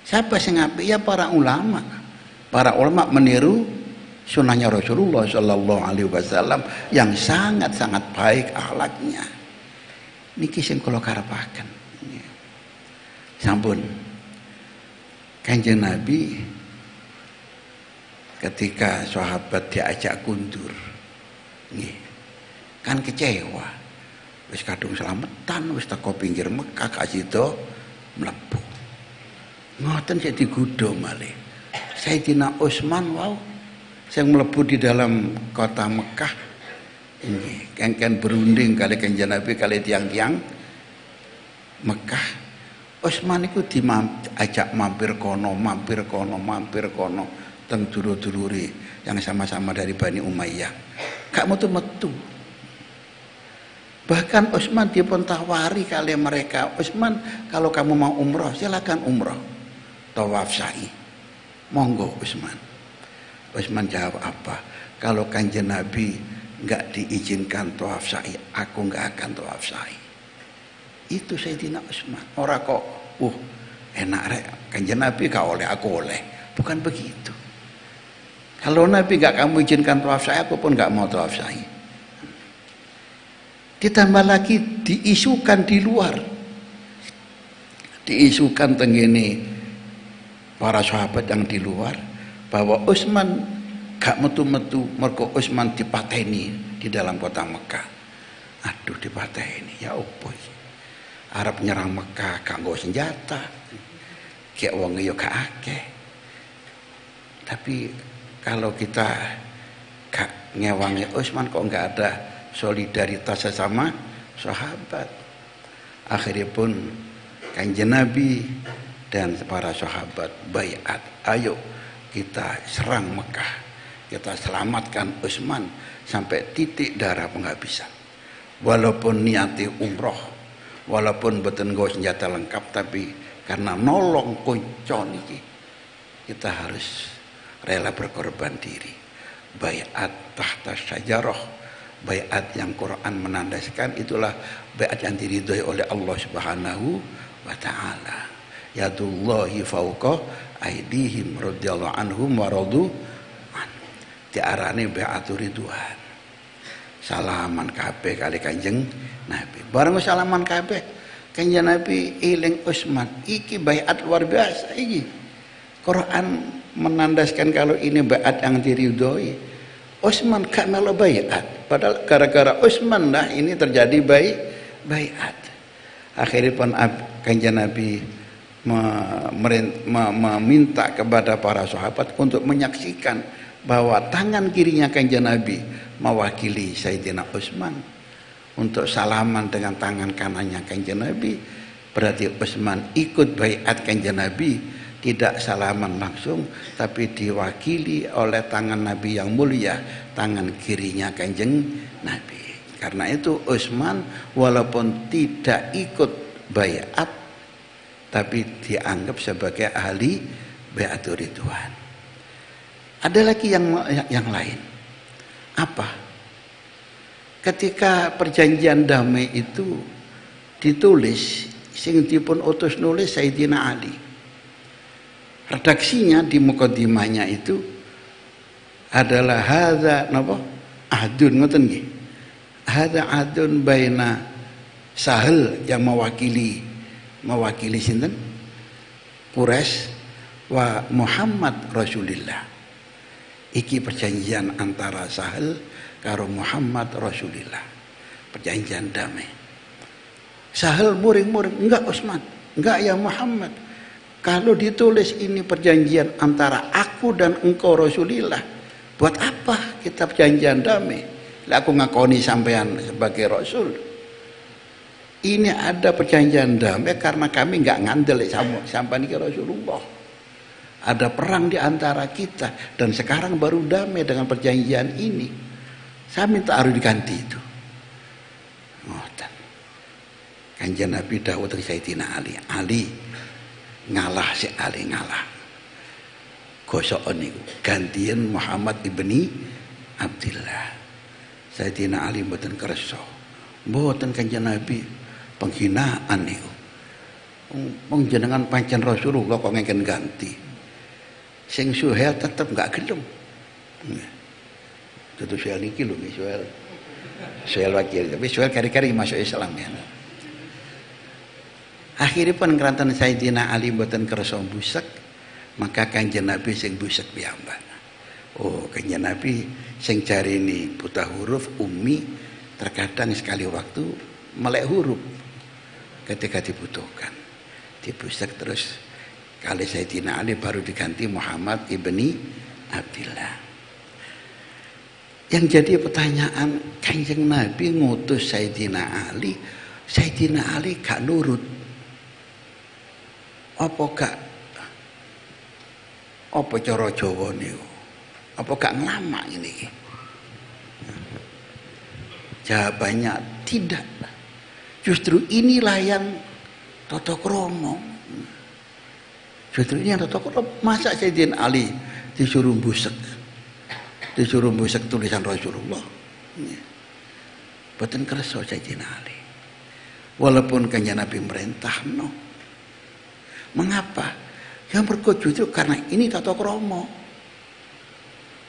Speaker 1: Siapa sing apik? Ya para ulama. Para ulama meniru sunnahnya Rasulullah Shallallahu Alaihi Wasallam yang sangat-sangat baik akhlaknya. Niki sing kula karepaken. Sampun. Kanjeng Nabi ketika sahabat diajak kundur, kan kecewa. Wis kadung selametan, wis teko pinggir Mekah kasih do mlebu. Ngoten sik digodho malih. Sayyidina Utsman wau sing mlebu di dalam kota Mekah. Nggih, kengken berunding kali kanjeng Nabi kali tiang-tiang Mekah. Utsman iku diajak mampir kono teng dulur-dulure yang sama-sama dari Bani Umayyah. Gak metu-metu. Bahkan Utsman dipun tawari kali mereka, Utsman kalau kamu mau umroh silakan umroh, tawaf sa'i, monggo Utsman. Utsman jawab apa? Kalau kanjeng Nabi nggak diizinkan tawaf sa'i, aku nggak akan tawaf sa'i. Itu Sayyidina Utsman. Ora kok, enak rek, kanjeng Nabi gak oleh, aku oleh. Bukan begitu. Kalau Nabi nggak kamu izinkan tawaf sa'i, aku pun nggak mau tawaf sa'i. Ditambah lagi diisukan di luar, diisukan tenggene para sahabat yang di luar bahwa Utsman gak metu-metu mergo Utsman dipateni di dalam kota Mekah. Aduh, dipateni ya opo iki? Arab nyerang Mekah gak nggo senjata, kayak wong yo gak akeh. Tapi kalau kita gak ngewangi Utsman kok gak ada solidaritas sesama sahabat. Akhirnya pun kanjeng Nabi dan para sahabat baiat, ayo kita serang Mekah, kita selamatkan Utsman sampai titik darah penghabisan. Walaupun niati umroh, walaupun boten nggawa senjata lengkap, tapi karena nolong konco niki kita harus rela berkorban diri. Baiat tahta syajarah, baiat yang Quran menandaskan, itulah baiat yang diridhoi oleh Allah Subhanahu wa taala. Yadullahi fauqa aidihim radhiyallahu anhum wa radu an. Diarani baiatur ridwan. Salaman kabeh kali Kanjeng Nabi. Bareng salaman kabeh, Kanjeng Nabi eling Utsman. Iki baiat luar biasa iki. Quran menandaskan kalau ini baiat yang diridhoi. Utsman gak melu baiat, padahal gara-gara Utsman lah ini terjadi baiat. Akhirnya pun kanjeng Nabi meminta kepada para sahabat untuk menyaksikan bahwa tangan kirinya kanjeng Nabi mewakili Sayyidina Utsman untuk salaman dengan tangan kanannya kanjeng Nabi. Berarti Utsman ikut baiat kanjeng Nabi, tidak salaman langsung, tapi diwakili oleh tangan Nabi yang mulia, tangan kirinya kanjeng Nabi. Karena itu Utsman walaupun tidak ikut baiat, tapi dianggap sebagai ahli baiatur ridwan. Ada lagi yang lain. Apa? Ketika perjanjian damai itu ditulis, sing dipun utus nulis Sayyidina Ali. Redaksinya di mukadimahnya itu adalah hadza napa? Ahdun ngoten nggih. Hadza ahdun baina Sahal yang mewakili sinten? Quraisy wa Muhammad Rasulillah. Iki perjanjian antara Sahal karo Muhammad Rasulillah. perjanjian damai. Sahal muring-muring, enggak Utsman, enggak ya Muhammad. Kalau ditulis ini perjanjian antara aku dan engkau Rasulillah, buat apa kita perjanjian damai? Lah aku ngakoni sampean sebagai Rasul. Ini ada perjanjian damai karena kami enggak ngandel sampean iki Rasulullah. Ada perang di antara kita dan sekarang baru damai dengan perjanjian ini. Saya minta harus diganti itu. Kanjeng Nabi dawuh dari Sayyidina Ali. Ali ngalah, si Ali ngalah. Gosok niku gantian Muhammad ibni Abdillah. Sayyidina Ali mboten kersa. Mboten Kanjeng Nabi penghinaan niku. Wong jenengan pancen Rasulullah kok ngeken ganti. Sing Suhail tetep enggak gelem. Itu Suhail niki lho, Suhail wakil, tapi Suhail kari-kari masuk Islam ya. Akhirnya pun kerantan Sayyidina Ali mboten kersa busek, maka Kanjeng Nabi sing busek piyambak. Oh, Kanjeng Nabi sing jari ini buta huruf, ummi, terkadang sekali waktu melek huruf ketika dibutuhkan. Dibusek terus kali Sayyidina Ali baru diganti Muhammad ibni Abdillah. Yang jadi pertanyaan, Kanjeng Nabi ngutus Sayyidina Ali gak nurut. Apa cara Jawa niku? Apa gak nglamak ini? Jawabannya tidak. Justru inilah yang tata krama. Justru ini yang tata krama. Masa Sayyidina Ali disuruh busek tulisan Rasulullah. Boten kersa Sayyidina Ali. Walaupun Kanjeng Nabi merintah no. Mengapa? Yang berkujud karena ini tata krama.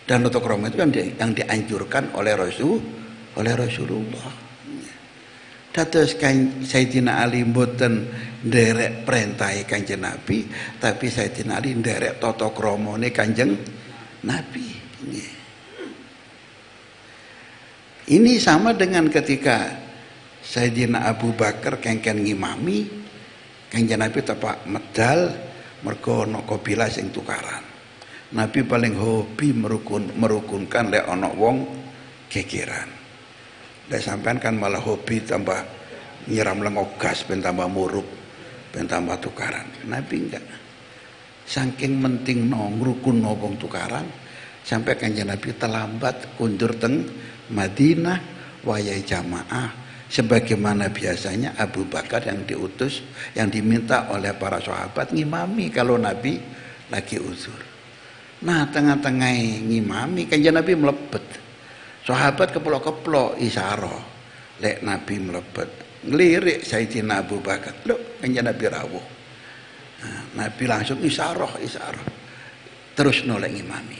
Speaker 1: Dan tata krama itu yang dianjurkan oleh Rasulullah. Dados Sayyidina Ali mboten nderek perintahe Kanjeng Nabi, tapi Sayyidina Ali nderek tata kramane Kanjeng Nabi. Ini sama dengan ketika Sayyidina Abu Bakar kengken ngimami, Kanjeng Nabi tepak medal mergo ana kabilah sing tukaran. Nabi paling hobi merukunkan lek ana wong gegeran. Lek sampean kan malah hobi tambah nyiram lengogas ben tambah muruk, ben tambah tukaran. Nabi enggak. Saking mentingno ngrukunno wong tukaran sampai Kanjeng Nabi terlambat kundur teng Madinah wayahe jamaah. Sebagaimana biasanya Abu Bakar yang diutus, yang diminta oleh para sahabat ngimami kalau Nabi lagi uzur. Nah, tengah-tengah ngimami Kanjeng Nabi melebet. Sahabat keplok-keplok isyarah. Lek Nabi melebet, ngelirik Sayyidina Abu Bakar. Loh, Kanjeng Nabi rawuh. Nah, Nabi langsung isyarah. Terus nolak ngimami.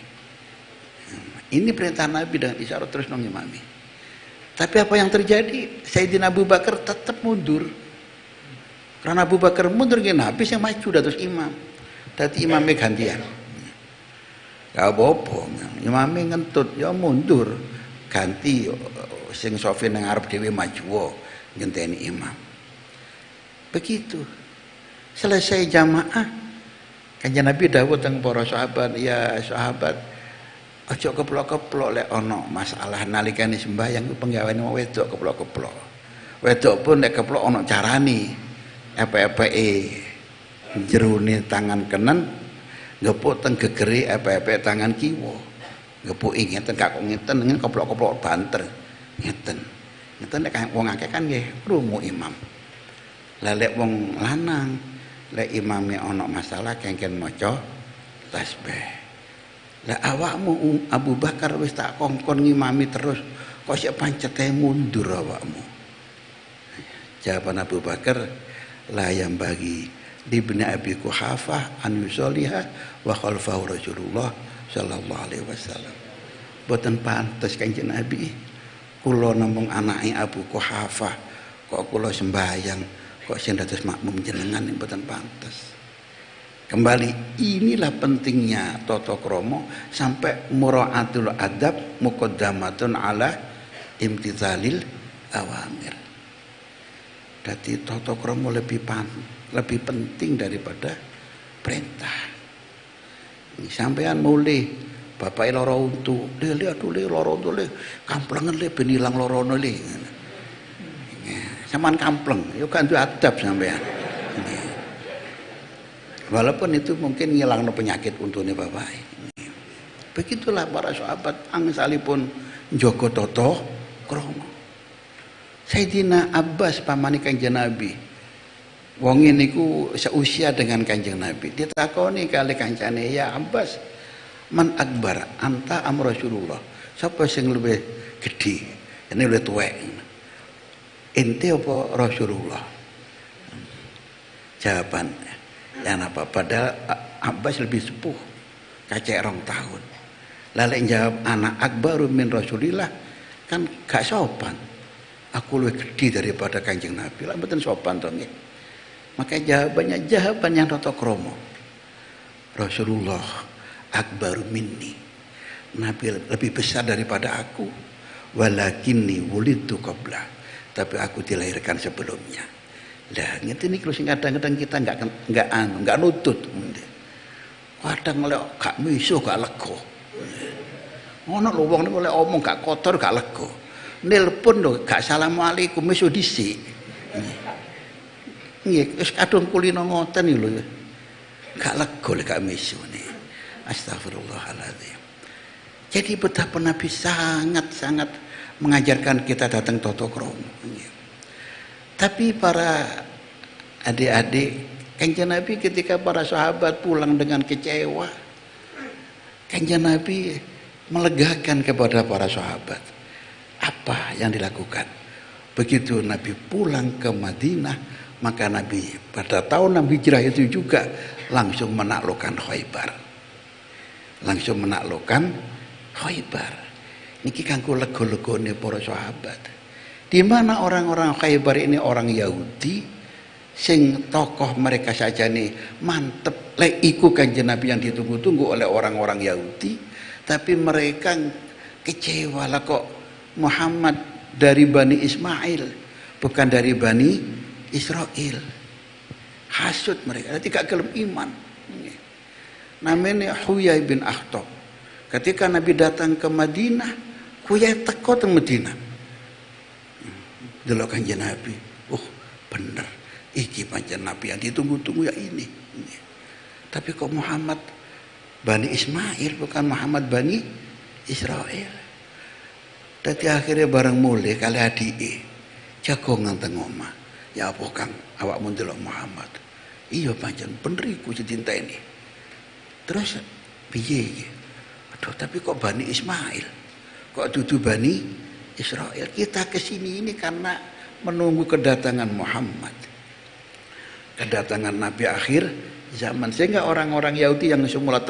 Speaker 1: Ini perintah Nabi dengan isyarah terus nolak ngimami. Tapi apa yang terjadi? Sayyidina Abu Bakar tetap mundur. Karena Abu Bakar mundur, Nabi yang maju terus imam. Dadi imamnya gantian. Gak apa-apa, imamnya ngentut, ya mundur. Ganti sing sofi nang arep dhewe maju, ngenteni imam. Begitu. Selesai jamaah, Kanjeng Nabi dawuh teng para sahabat, ya sahabat, aja keplok-keplok lek ana masalah nalikane sembahyang ku penggaweane wong wedok keplok-keplok. Wedok pun nek keplok ana carane. Epe-epeke jerone tangan kanan ngepuk teng gegere epe-epe tangan kiwa. Ngepuki ngeten kok ngeten ngene keplok-keplok banter. Ngeten. Ngeten nek wong akeh kan nggih krungu imam. Lah lek wong lanang lek imame ana masalah kengken maca tasbih. Lah awakmu Abu Bakar wis tak kongkon ngimami terus kok sik pancete mundur awakmu. Jawaban Abu Bakar, la yang bagi libni Abi Quhafah an yusolliha wa khalfahu Rasulullah sallallahu alaihi wasallam. Boten pantes Kanjeng Nabi kula namung anake Abu Quhafah kok kula sembahyang kok sing dados makmum jenengan boten pantes. Kembali, inilah pentingnya tata krama sampai muraatul adab muqaddamatun ala imtithalil awamir. Jadi tata krama lebih penting daripada perintah. Ini sampean mulih bapak lara untu, le aduh le lara untu le, kamplengen le ben ilang larane le. Sampean kampleng, yo kan duwe adab sampean. Walaupun itu mungkin ngilangno penyakit untune bapak. Begitulah para sahabat angsalipun njaga tata krama. Sayyidina Abbas pamane Kanjeng Nabi. Wong niku seusia dengan Kanjeng Nabi. Ditakoni kali kancane, "Ya Abbas, man akbar anta am Rasulullah?" Sapa sing luwih gedhe? Ini luwih tuwek. Ente apa Rasulullah? Jawaban, ya apa? Padahal Abbas lebih sepuh, kacek 2 tahun. Lalu jawab anak akbaru min Rasulillah, kan gak sopan. Aku lebih gede daripada Kanjeng Nabi. Lah mboten sopan to nggih. Maka jawabannya jawaban yang tata krama. Rasulullah akbaru minni. Nabi lebih besar daripada aku. Walakinni wulidtu qabla. Tapi aku dilahirkan sebelumnya. Lah ngene niku sing kadang-kadang kita enggak nutut. Kadang lek gak miso gak lega. Ono lho wong niku lek omong gak kotor gak lega. Nelpon lho gak assalamualaikum wis dhisik. Nggih, wis kadung kulino ngoten iki lho. Gak lega lek gak misune. Astagfirullahaladzim. Jadi betapa Nabi sangat-sangat mengajarkan kita datang tata krama. Tapi para adik-adik, Kanjeng Nabi ketika para sahabat pulang dengan kecewa, Kanjeng Nabi melegakan kepada para sahabat. Apa yang dilakukan? Begitu Nabi pulang ke Madinah, maka Nabi pada tahun 6 Hijrah itu juga langsung menaklukkan Khaybar. Langsung menaklukkan Khaybar. Niki kanggo lega-legone para sahabat. Di mana orang-orang Khaybar ini orang Yahudi, sing tokoh mereka saja nih mantep lek iku Kanjeng Nabi yang ditunggu-tunggu oleh orang-orang Yahudi, tapi mereka kecewa lah kok Muhammad dari Bani Ismail bukan dari Bani Israel. Hasud mereka, tidak gelem iman. Namanya Huyai bin Akhtab. Ketika Nabi datang ke Madinah, Huyai teko teng Madinah. Delok Kanjeng Nabi, oh bener, iki pancen Nabi yang ditunggu-tunggu ya ini. Tapi kok Muhammad Bani Ismail bukan Muhammad Bani Israel. Dadi akhirnya bareng mulai kali adike jagongan teng omah. Ya apa Kang, awakmu ndelok Muhammad. Iya pancen bener iku ditinteni. Terus piye iki? Aduh, tapi kok Bani Ismail? Kok dudu Bani Israel? Kita kesini ini karena menunggu kedatangan Muhammad. Kedatangan Nabi akhir zaman, sehingga orang-orang Yahudi yang semula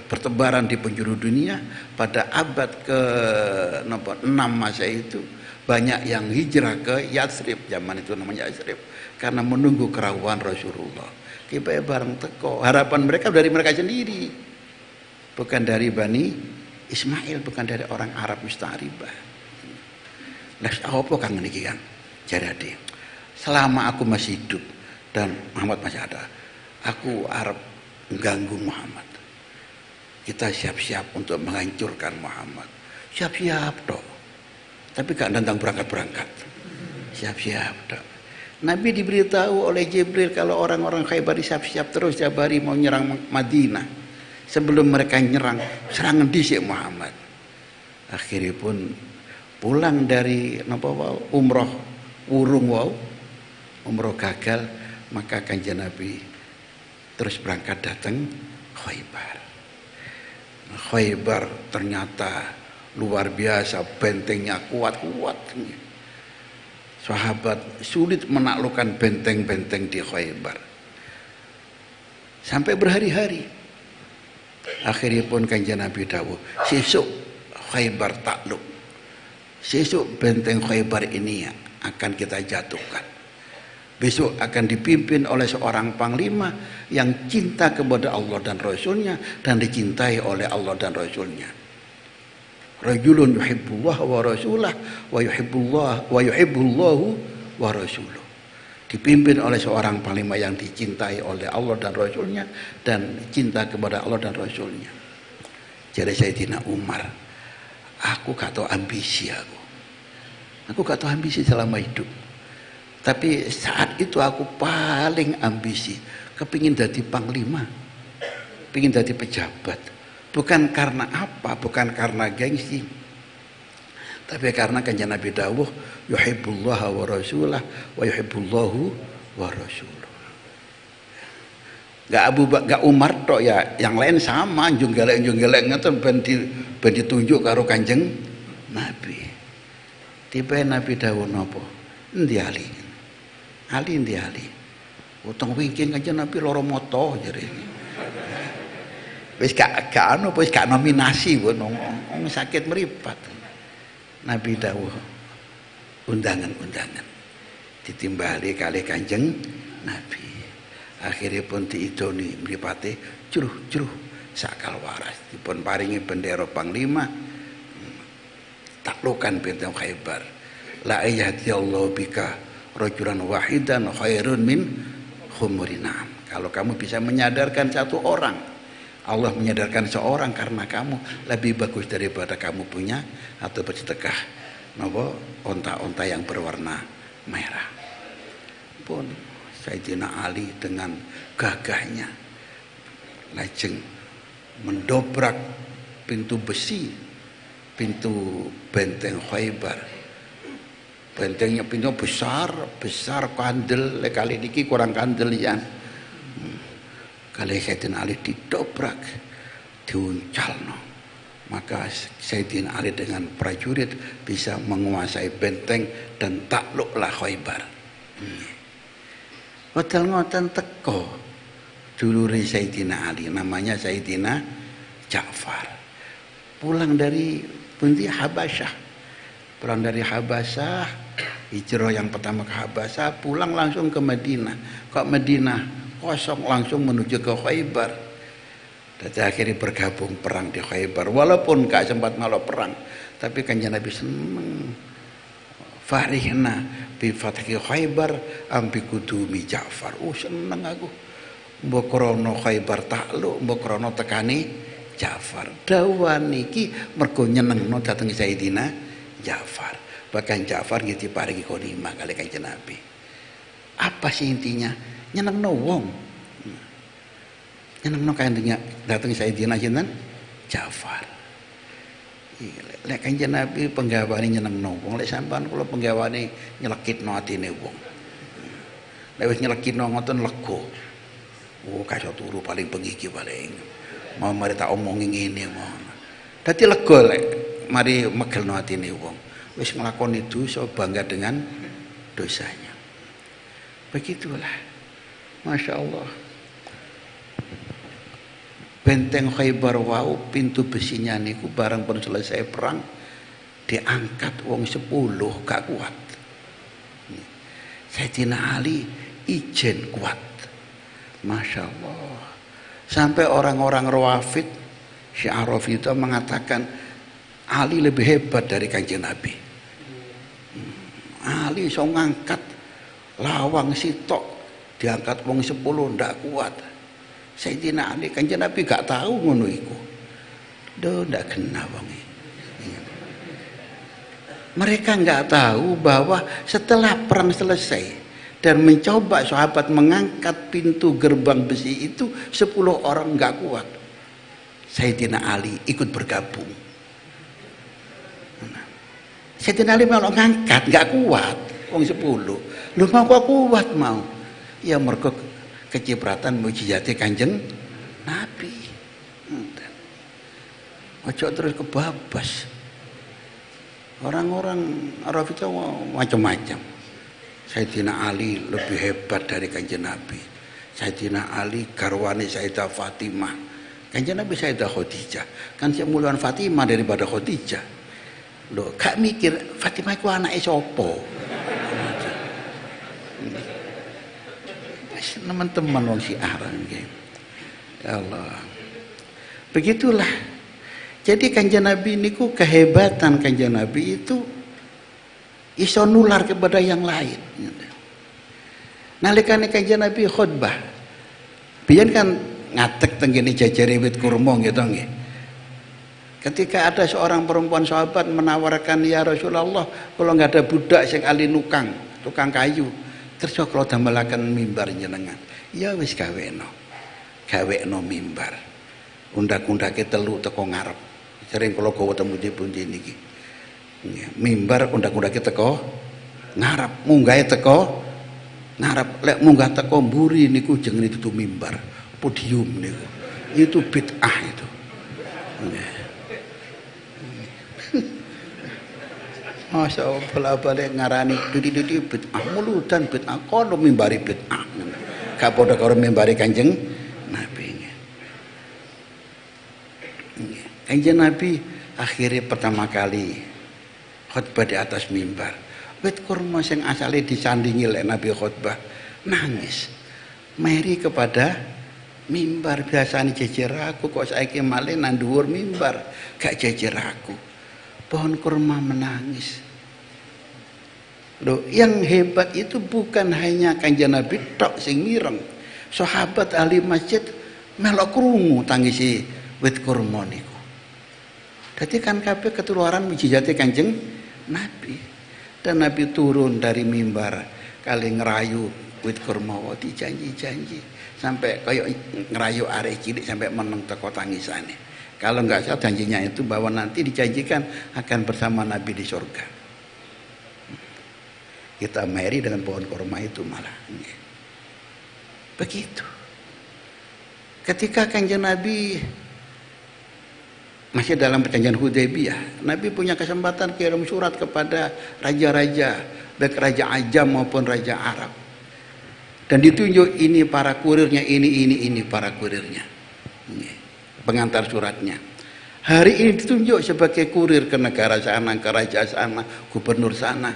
Speaker 1: bertebaran di penjuru dunia pada abad ke-6 Masehi itu banyak yang hijrah ke Yatsrib, zaman itu namanya Yatsrib, karena menunggu kerawuhan Rasulullah. Kita bareng teko, harapan mereka dari mereka sendiri, bukan dari Bani Ismail, bukan dari orang Arab Musta'ribah. Lah apa kang niki kan? Jadi selama aku masih hidup dan Muhammad masih ada, aku Arab mengganggu Muhammad. Kita siap-siap untuk menghancurkan Muhammad. Siap-siap dok. Tapi gak tentang berangkat-berangkat. Siap-siap dok. Nabi diberitahu oleh Jibril kalau orang-orang Khaybar siap-siap terus Jabari mau nyerang Madinah. Sebelum mereka nyerang, serangan dhisik Muhammad. Akhirnya pun pulang dari umroh urung wau, umroh gagal, maka Kanjeng Nabi terus berangkat datang Khaybar. Khaybar ternyata luar biasa, bentengnya kuat-kuat. Sahabat sulit menaklukkan benteng-benteng di Khaybar. Sampai berhari-hari. Akhirnya pun Kanjeng Nabi dawuh, sesuk Khaybar takluk. Sesuk benteng Khaybar ini akan kita jatuhkan. Besok akan dipimpin oleh seorang panglima yang cinta kepada Allah dan Rasulnya dan dicintai oleh Allah dan Rasulnya. Rajulun yuhibbullah wa rasulah wa yuhibbullahu wa rasuluh. Dipimpin oleh seorang panglima yang dicintai oleh Allah dan Rasulnya dan cinta kepada Allah dan Rasulnya. Jadi Sayyidina Umar, aku gak tahu ambisi aku gak tahu ambisi selama hidup. Tapi saat itu aku paling ambisi, kepingin jadi panglima, pingin jadi pejabat. Bukan karena apa, bukan karena gengsi, tapi karena kanjeng Nabi dawuh yuhibbullaha wa rasulah wa yuhibbullahu wa rasuluh. Gak Umar tok ya, yang lain sama junggelek ngeten ben ditunjuk karo kanjeng Nabi. Tiba Nabi dawuh napa? Endi Ali? Ali endi Ali? Utang wingking kanjeng Nabi loro moto jare. Wis gak nominasi wong sakit meripat. Nabi dawuh undangan ditimbali kali kanjeng Nabi. Akhirnya pun diidoni mripate jruh sakal waras dipun paringi bendera panglima taklukan benteng Khaibar. La yahdiyallahu bika rajulan wahidan khairun min humurinam. Kalau kamu bisa menyadarkan satu orang, Allah menyadarkan seorang karena kamu, lebih bagus daripada kamu punya atau bersedekah onta-onta yang berwarna merah. Pun Sayyidina Ali dengan gagahnya lajeng mendobrak pintu besi, pintu benteng Khaibar. Bentengnya pintu besar kandel, kali niki kurang kandel ya. Kali Sayyidina Ali didobrak, diuncalno, maka Sayyidina Ali dengan prajurit bisa menguasai benteng dan takluklah Khaibar. Hotel ngoten teko dulure Sayyidina Ali, namanya Sayyidina Ja'far, pulang dari pundi Habasyah, pulang dari Habasyah, hijrah yang pertama ke Habasyah, pulang langsung ke Madinah. Kok Madinah kosong, langsung menuju ke Khaibar. Dan akhirnya bergabung perang di Khaibar. Walaupun gak sempat malah perang, tapi kanjeng Nabi seneng. Farihna bi fathi Khaibar ambi kudumi Ja'far. Seneng aku. Mbok krana Khaibar takluk, mbok krana tekani Ja'far. Dawan iki mergo nyenengno dhateng Sayyidina Ja'far. Bahkan Ja'far nggih diparingi ghanimah kali kanjeng Nabi. Apa sih intinya? Nyenengno wong. Nyenengno kanjeng dateng Sayyidina Ja'far. Lek kanjeng Nabi penggawane nyenengno wong, lek sampean kula penggawane nyelekitno atine wong. Lek wis nyelekitno ngoten lega. Oh kaso turu paling bengi iki paling. Mau mari tak omongi ngene mon. Dadi lega lek mari megelno atine wong. Wis nglakoni dosa bangga dengan dosanya. Begitulah. Masya Allah. Benteng Khaibar wau pintu besinya niku barang pun selesai perang diangkat wong 10 gak kuat. Sayyidina Ali ijen kuat. Masya Allah. Sampai orang-orang Rawafid Syi'araf itu mengatakan Ali lebih hebat dari kanjeng Nabi. Ali iso ngangkat lawang sitok, diangkat wong 10 ndak kuat. Sayyidina Ali kanjeng Nabi gak tahu ngono iku. Ndak kena wong. Mereka nggak tahu bahwa setelah perang selesai dan mencoba sahabat mengangkat pintu gerbang besi itu 10 orang nggak kuat. Sayyidina Ali ikut bergabung. Sayyidina Ali mau ngangkat nggak kuat wong 10. Lu mau kok kuat mau? Ya mergo kecipratan mujizate kanjeng Nabi. Ojo terus kebabas. Orang-orang Arab itu macam-macam. Sayyidina Ali lebih hebat dari kanjeng Nabi. Sayyidina Ali garwane Sayyidah Fatimah. Kanjeng Nabi Sayyidah Khadijah. Kan sing muluan Fatimah daripada Khadijah. Loh, gak mikir Fatimah itu anake sapa? Teman-teman wong Syiah nggih. Ya Allah. Begitulah Jadi Kanjeng Nabi niku kehebatan Kanjeng Nabi itu iso nular kepada yang lain. Nalikane Kanjeng Nabi khutbah, biyen kan ngatek teng kene jajare wit kurma gitu nggih. Ketika ada seorang perempuan sahabat menawarkan, ya Rasulullah, kalau nggak ada budak sing ahli nukang, tukang kayu, terus kalau damelaken mimbar jenengan. Ya wis gaweno mimbar. Undak-undake telu teko ngarep. Sering kula gawa temu pundi niki. Mimbar undak-undake teko ngarep, munggahe teko ngarep. Lek munggah teko mburi niku jenenge itu mimbar, podium niku. Itu bid'ah itu. Masya Allah, bola-balik ngarani dudi bid'ah mulutan bid'ah kono mimbari bid'ah. Gak padha karo mimbari Kanjeng Nabi. Kanjeng Nabi akhirnya pertama kali khutbah di atas mimbar. Wit kurma sing asale disandingi lek Nabi khutbah nangis. Meri kepada mimbar, biasane jejer aku kok saiki malih nang dhuwur mimbar gak jejer aku. Pohon kurma menangis. Loh, yang hebat itu bukan hanya Kanjeng Nabi tok sing mireng. Sahabat ahli masjid melok krungu tangisi wit kurma niku. Dadi kan kabeh ketularan mujizate Kanjeng Nabi. Dan Nabi turun dari mimbar kali ngerayu wit kurma dijanji-janji sampai kayak ngerayu arek cilik sampai meneng teko tangisane. Kalau nggak salah janjinya itu bahwa nanti dijanjikan akan bersama Nabi di surga. Kita meri dengan pohon kurma itu malah. Begitu. Ketika Kanjeng Nabi masih dalam perjanjian Hudaybiyah, Nabi punya kesempatan kirim surat kepada raja-raja, baik raja Ajam maupun raja Arab. Dan ditunjuk ini para kurirnya, ini para kurirnya. Pengantar suratnya. Hari ini ditunjuk sebagai kurir ke negara sana, ke raja sana, gubernur sana.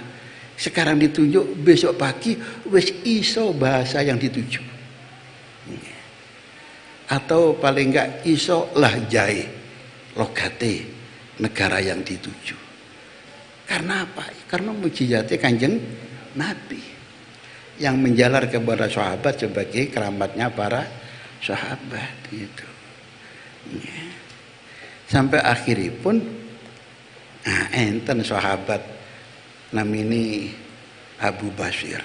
Speaker 1: Sekarang ditunjuk, besok pagi wis iso bahasa yang dituju. Atau paling enggak iso lahjai logate negara yang dituju. Karena apa? Karena mujizatnya Kanjeng Nabi yang menjalar kepada sahabat sebagai keramatnya para sahabat gitu. Sampai akhiripun enten sahabat namini Abu Basir,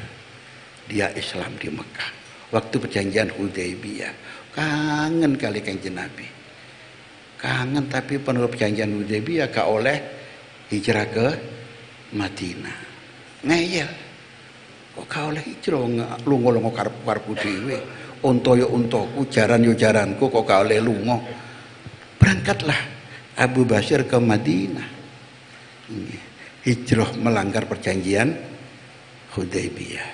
Speaker 1: dia Islam di Mekah waktu perjanjian Hudaybiyah. Kangen kali Kanjeng Nabi, kangen, tapi penuh perjanjian Hudaybiyah gak oleh hijrah ke Madinah. Ngeyel, kok gak oleh hijrah, lunga-lunga karepku dhewe, unta yo untaku, jaran yo jaranku, kok gak oleh lunga. Berangkatlah Abu Basir ke Madinah. Hijrah melanggar perjanjian Hudaybiyah.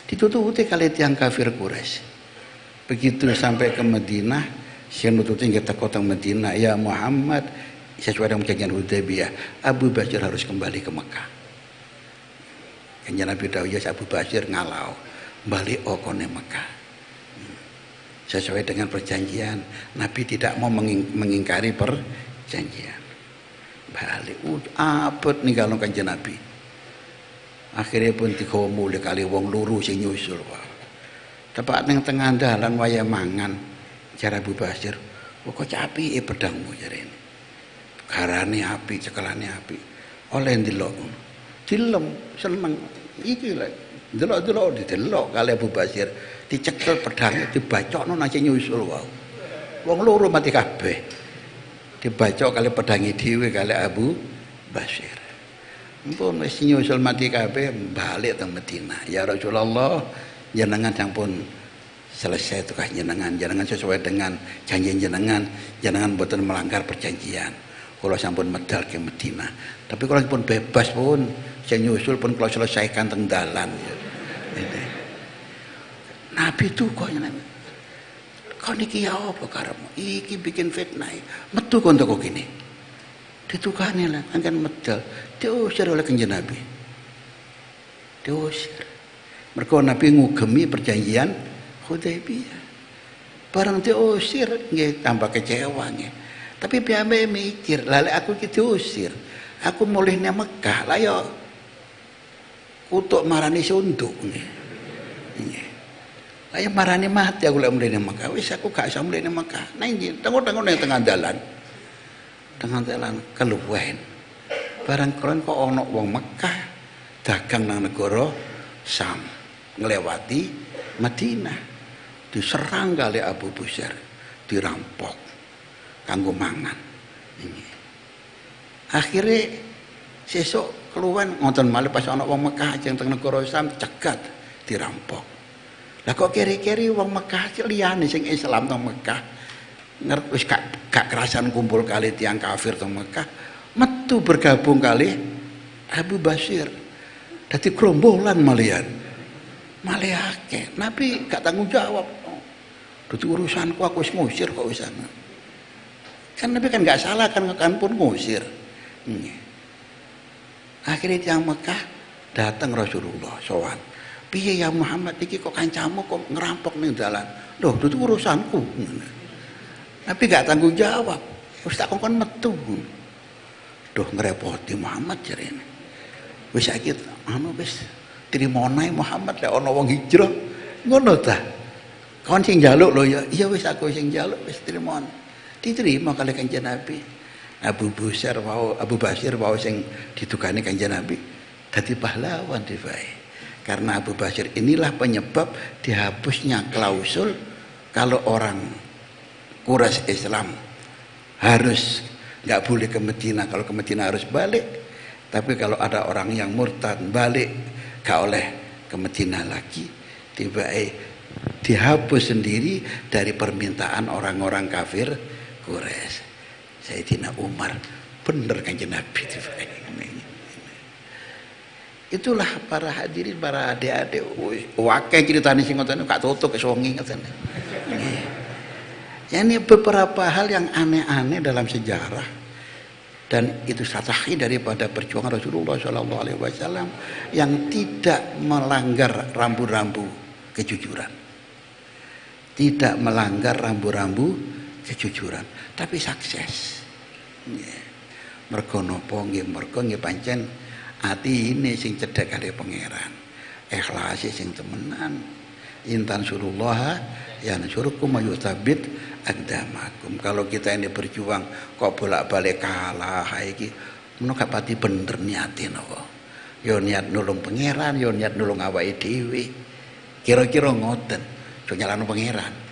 Speaker 1: Ditututi kali tiang kafir Quraisy. Begitu sampai ke Madinah, saya nututin kita kota Madinah, ya Muhammad, sesuai dengan perjanjian Hudaybiyah, Abu Basir harus kembali ke Mekah. Kanjeng Nabi tahu ya Abu Basir ngalau, balik okone Mekah. Sesuai dengan perjanjian, Nabi tidak mau mengingkari perjanjian. Balik abot nih kalau Kanjeng Nabi. Akhirnya pun digawa mulih kali wong luru sing nyusul. Tepak ning tengah dalan waya mangan jar Abu Basir. Kok capike pedangmu jarene. Garane api, cekelane api. Oleh ndelok. Dilem seneng iki lho. Delok-delok didelok kali Abu Basir. Dicekel pedangnya dibacokno nang nyusul wae. Wong loro mati kabeh. Dibacok kali pedangi dhewe kali Abu Basir. Mumpun wis nyusul mati kabeh balik teng Madinah. Ya Rasulullah, jenengan sampun selesai tukah jenengan sesuai dengan janji jenengan mboten melanggar perjanjian. Kula sampun medal ke Madinah. Tapi kalau pun bebas pun saya nyusul pun kalau selesaikan teng dalan. Nabi itu kok kau niki ya apa karemu? Iki bikin fitnah. Metu kon teko kene. Ditukane lah, angkan medal. Diusir oleh Kanjeng Nabi. Diusir. Mergo Nabi ngugemi perjanjian Hudaybiyah. Barang diusir nggih tambah kecewa nggih. Tapi piyambake mikir, lah lek aku iki diusir, aku mulih nang Mekah, lah ya kutuk marani sunduk nggih. Nggih. Lah ya marani mati aku lek mulih nang Mekah, wis aku gak iso mulih nang Mekah. Nang ndi? Tengok-tengok nang tengah dalan. Tengah dalan keluwen. Barang keren kok ana wong Mekah dagang nang negara Sam, nglewati Madinah. Diserang kali Abu Busar, dirampok kanggo mangan. Akhirnya sesuk keluwen ngoten malih pas ana wong Mekah ajeng teng negara Sam cegat dirampok. Lah kok keri-keri wong Mekah liyane sing Islam teng Mekah ngerti wis gak kerasan kumpul kali tiang kafir teng Mekah, metu bergabung kali Abu Basir. Dadi gerombolan malian. Malih akeh. Nabi gak tanggung jawab. Dadi urusanku aku wis ngusir kok wis ana. Kan Nabi kan gak salah kan pun ngusir. Akhirnya tiang Mekah datang Rasulullah sowan. Piye ya Muhammad iki kok kancamu kok ngerampok ning dalan. Loh, itu urusanku. Nabi gak tanggung jawab. Wis tak kongkon metu. Duh ngrepoti Muhammad jarene. Wis saiki anu wis trimonae Muhammad lek ana wong hijrah. Ngono ta? Kon sing njaluk lho ya. Iya wis aku sing njaluk wis trimoan. Diterima kali Kanjeng Nabi. Abu Basir wau sing ditugani Kanjeng Nabi dadi pahlawan dibae. Karena Abu Basir inilah penyebab dihapusnya klausul kalau orang Quraisy Islam harus nggak boleh ke Medina, kalau ke Medina harus balik. Tapi kalau ada orang yang murtad balik gak oleh ke Medina lagi, tiba-tiba dihapus sendiri dari permintaan orang-orang kafir Quraisy. Sayyidina Umar bener Kanjeng Nabi. Itulah para hadirin, para adik-adik, wakil ceritanya sing ngoten gak tutuk wis wengi ngoten. Ini beberapa hal yang aneh-aneh dalam sejarah dan itu satahi daripada perjuangan Rasulullah SAW yang tidak melanggar rambu-rambu kejujuran, tidak melanggar rambu-rambu kejujuran, tapi sukses. Mergo napa nggih, mergo nggih pancen atine sing cedhek kali pangeran, ikhlase sing temenan. Intan surullah yansurukum wa yutsabbit aqdamakum. Kalau kita ini berjuang kok bolak-balik kalah iki menawa gak pati bener niate napa. Ya niat nulung pangeran, ya niat nulung awake dhewe. Kira-kira ngoten. Jo nyalano pangeran.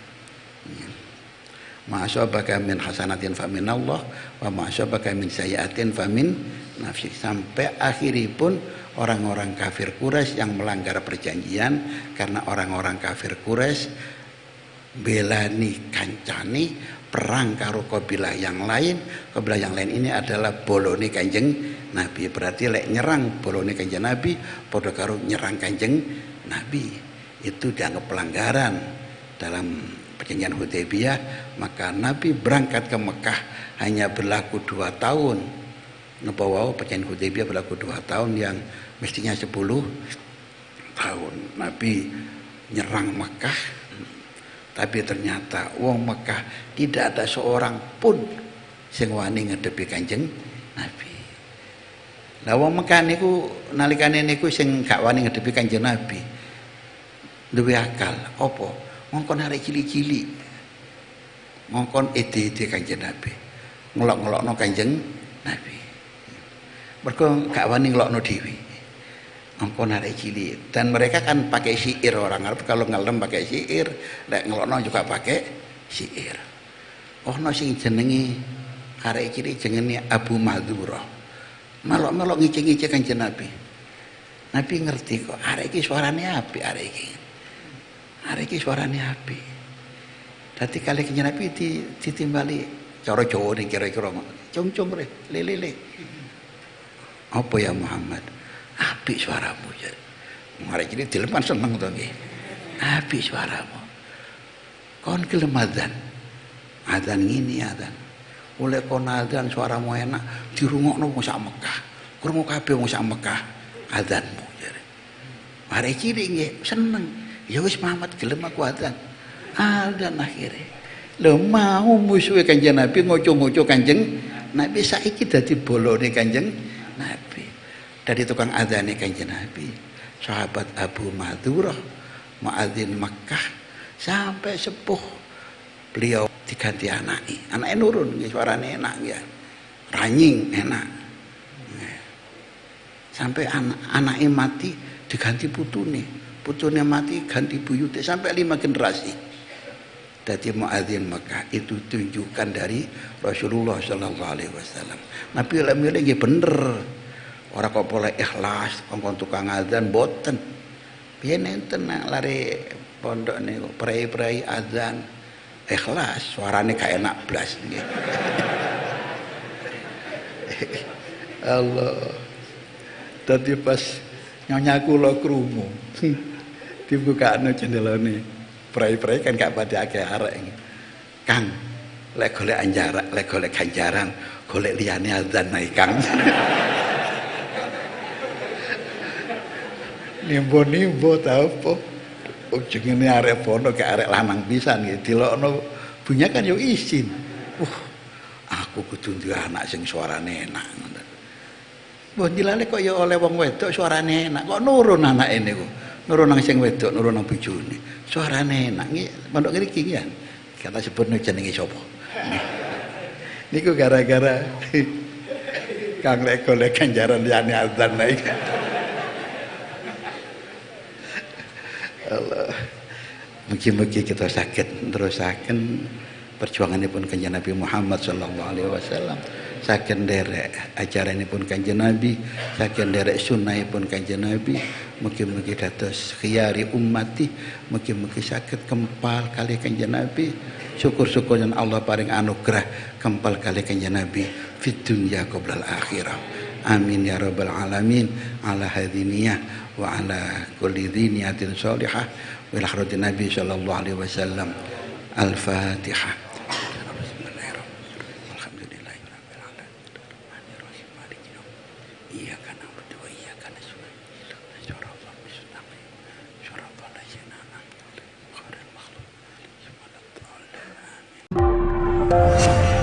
Speaker 1: Ma'asabaka min hasanatin fa min Allah wa ma'asabaka min sayyi'atin fa min nafsi. Sampai akhiripun orang-orang kafir Quraisy yang melanggar perjanjian, karena orang-orang kafir Quraisy belani kancani perang karo kabilah yang lain. Kabilah yang lain ini adalah bolone Kanjeng Nabi. Berarti lek nyerang bolone Kanjeng Nabi padha karo nyerang Kanjeng Nabi. Itu dianggap pelanggaran dalam perjanjian Hudaybiyah. Maka Nabi berangkat ke Mekah hanya berlaku 2 tahun. Napa wau perjanjian Hudaybiyah berlaku 2 tahun yang mestinya 10 tahun. Nabi nyerang Mekah, tapi ternyata wong Mekah tidak ada seorang pun sing wani ngedepi Kanjeng Nabi. Lah wong Mekah niku nalikane niku sing gak wani ngedepi Kanjeng Nabi duwe akal apa? Ngongkon arek cilik-cilik, ngongkon ide-ide Kanjeng Nabi, ngelok-ngelokno Kanjeng Nabi. Mergo gak wani ngelokno dhewe. Ngongkon arek cilik, dan mereka kan pakai syair. Orang Arab kalau ngelem pakai syair, lek ngelokno juga pakai syair. Ono sing jenenge arek cilik jenenge Abu Madzurah. Melok-melok ngicik-ngicik Kanjeng Nabi. Nabi ngerti kok arek iki suarane apik, arek iki. Arek iki suarane apik. Dadi kali Kanjeng Nabi ditimbali cara Jawa ning kira-kira cung-cung lele. Apa ya Muhammad? Apik suaramu ya. Arek iki dilepan seneng to nggih. Apik suaramu. Kon gelem adzan. Adzan ngene adzan. Oleh kon adzan suaramu enak, dirungokno wong sak Mekah. Krungu kabeh wong sak Mekah adzanmu jare. Arek iki nggih seneng. Ya wis Muhammad gelem aku adzan. Adzan akhire. Lho mau musuhe Kanjeng Nabi ngoco-ngoco Kanjeng Nabi, saiki dadi bolone Kanjeng Nabi. Dari tukang adzane Kanjeng Nabi, sahabat Abu Madurah, muadzin Makkah, sampai sepuh beliau diganti anaknya nurun, suaranya enak ya, ranying enak. Sampai anaknya mati diganti putune mati ganti buyute, sampai 5 generasi. Jadi muadzin Makkah itu tunjukkan dari Rasulullah Sallallahu Alaihi Wasallam. Nabi milih nggih bener. Orang kok boleh ikhlas, kongkon tukang adzan boten. Biyen enten lari pondok niku prei-prei adzan ikhlas, suarane gak enak blas nggih. Allah. Dadi pas nyonya kula krungu. Dibukakno jendelane. Prei-prei kan gak pada akeh arek. Kang, lek golek anjaran, lek golek ganjaran, golek liyane adzan ae Kang. Nimbo-nimbo ta apa? Ujungane arek pono ke arek lanang pisan nggih. Dilokno bunyi kan yo izin. Aku kudu duwe anak sing suarane enak. Mbah dilale kok ya oleh wong wedok suarane enak. Kok nurun anake niku. Nurun nang sing wedok, nurun nang bojone. Suarane enak nggih. Pondok ngriki ya. Kata sebutno jenenge sapa. Niku gara-gara Kang lek golek ganjaran liyane azan naik. Allah. Mugi-mugi kita sakit terusaken perjuanganipun Kanjeng Nabi Muhammad sallallahu alaihi wasallam. Saged nderek ajaranipun Kanjeng Nabi, saged nderek sunnahipun Kanjeng Nabi. Mugi-mugi dados khiyari ummati, mugi-mugi saged kempal kali Kanjeng Nabi. Syukur-syukur yang Allah paring anugerah kempal kali Kanjeng Nabi fid dunya qoblal akhirah. Amin ya rabbal alamin. Ala hadiniyah wa ala kulli dhiniyatin salihah wa ila hadratin Nabi sallallahu alaihi wasallam. Al-Fatihah. Thank you.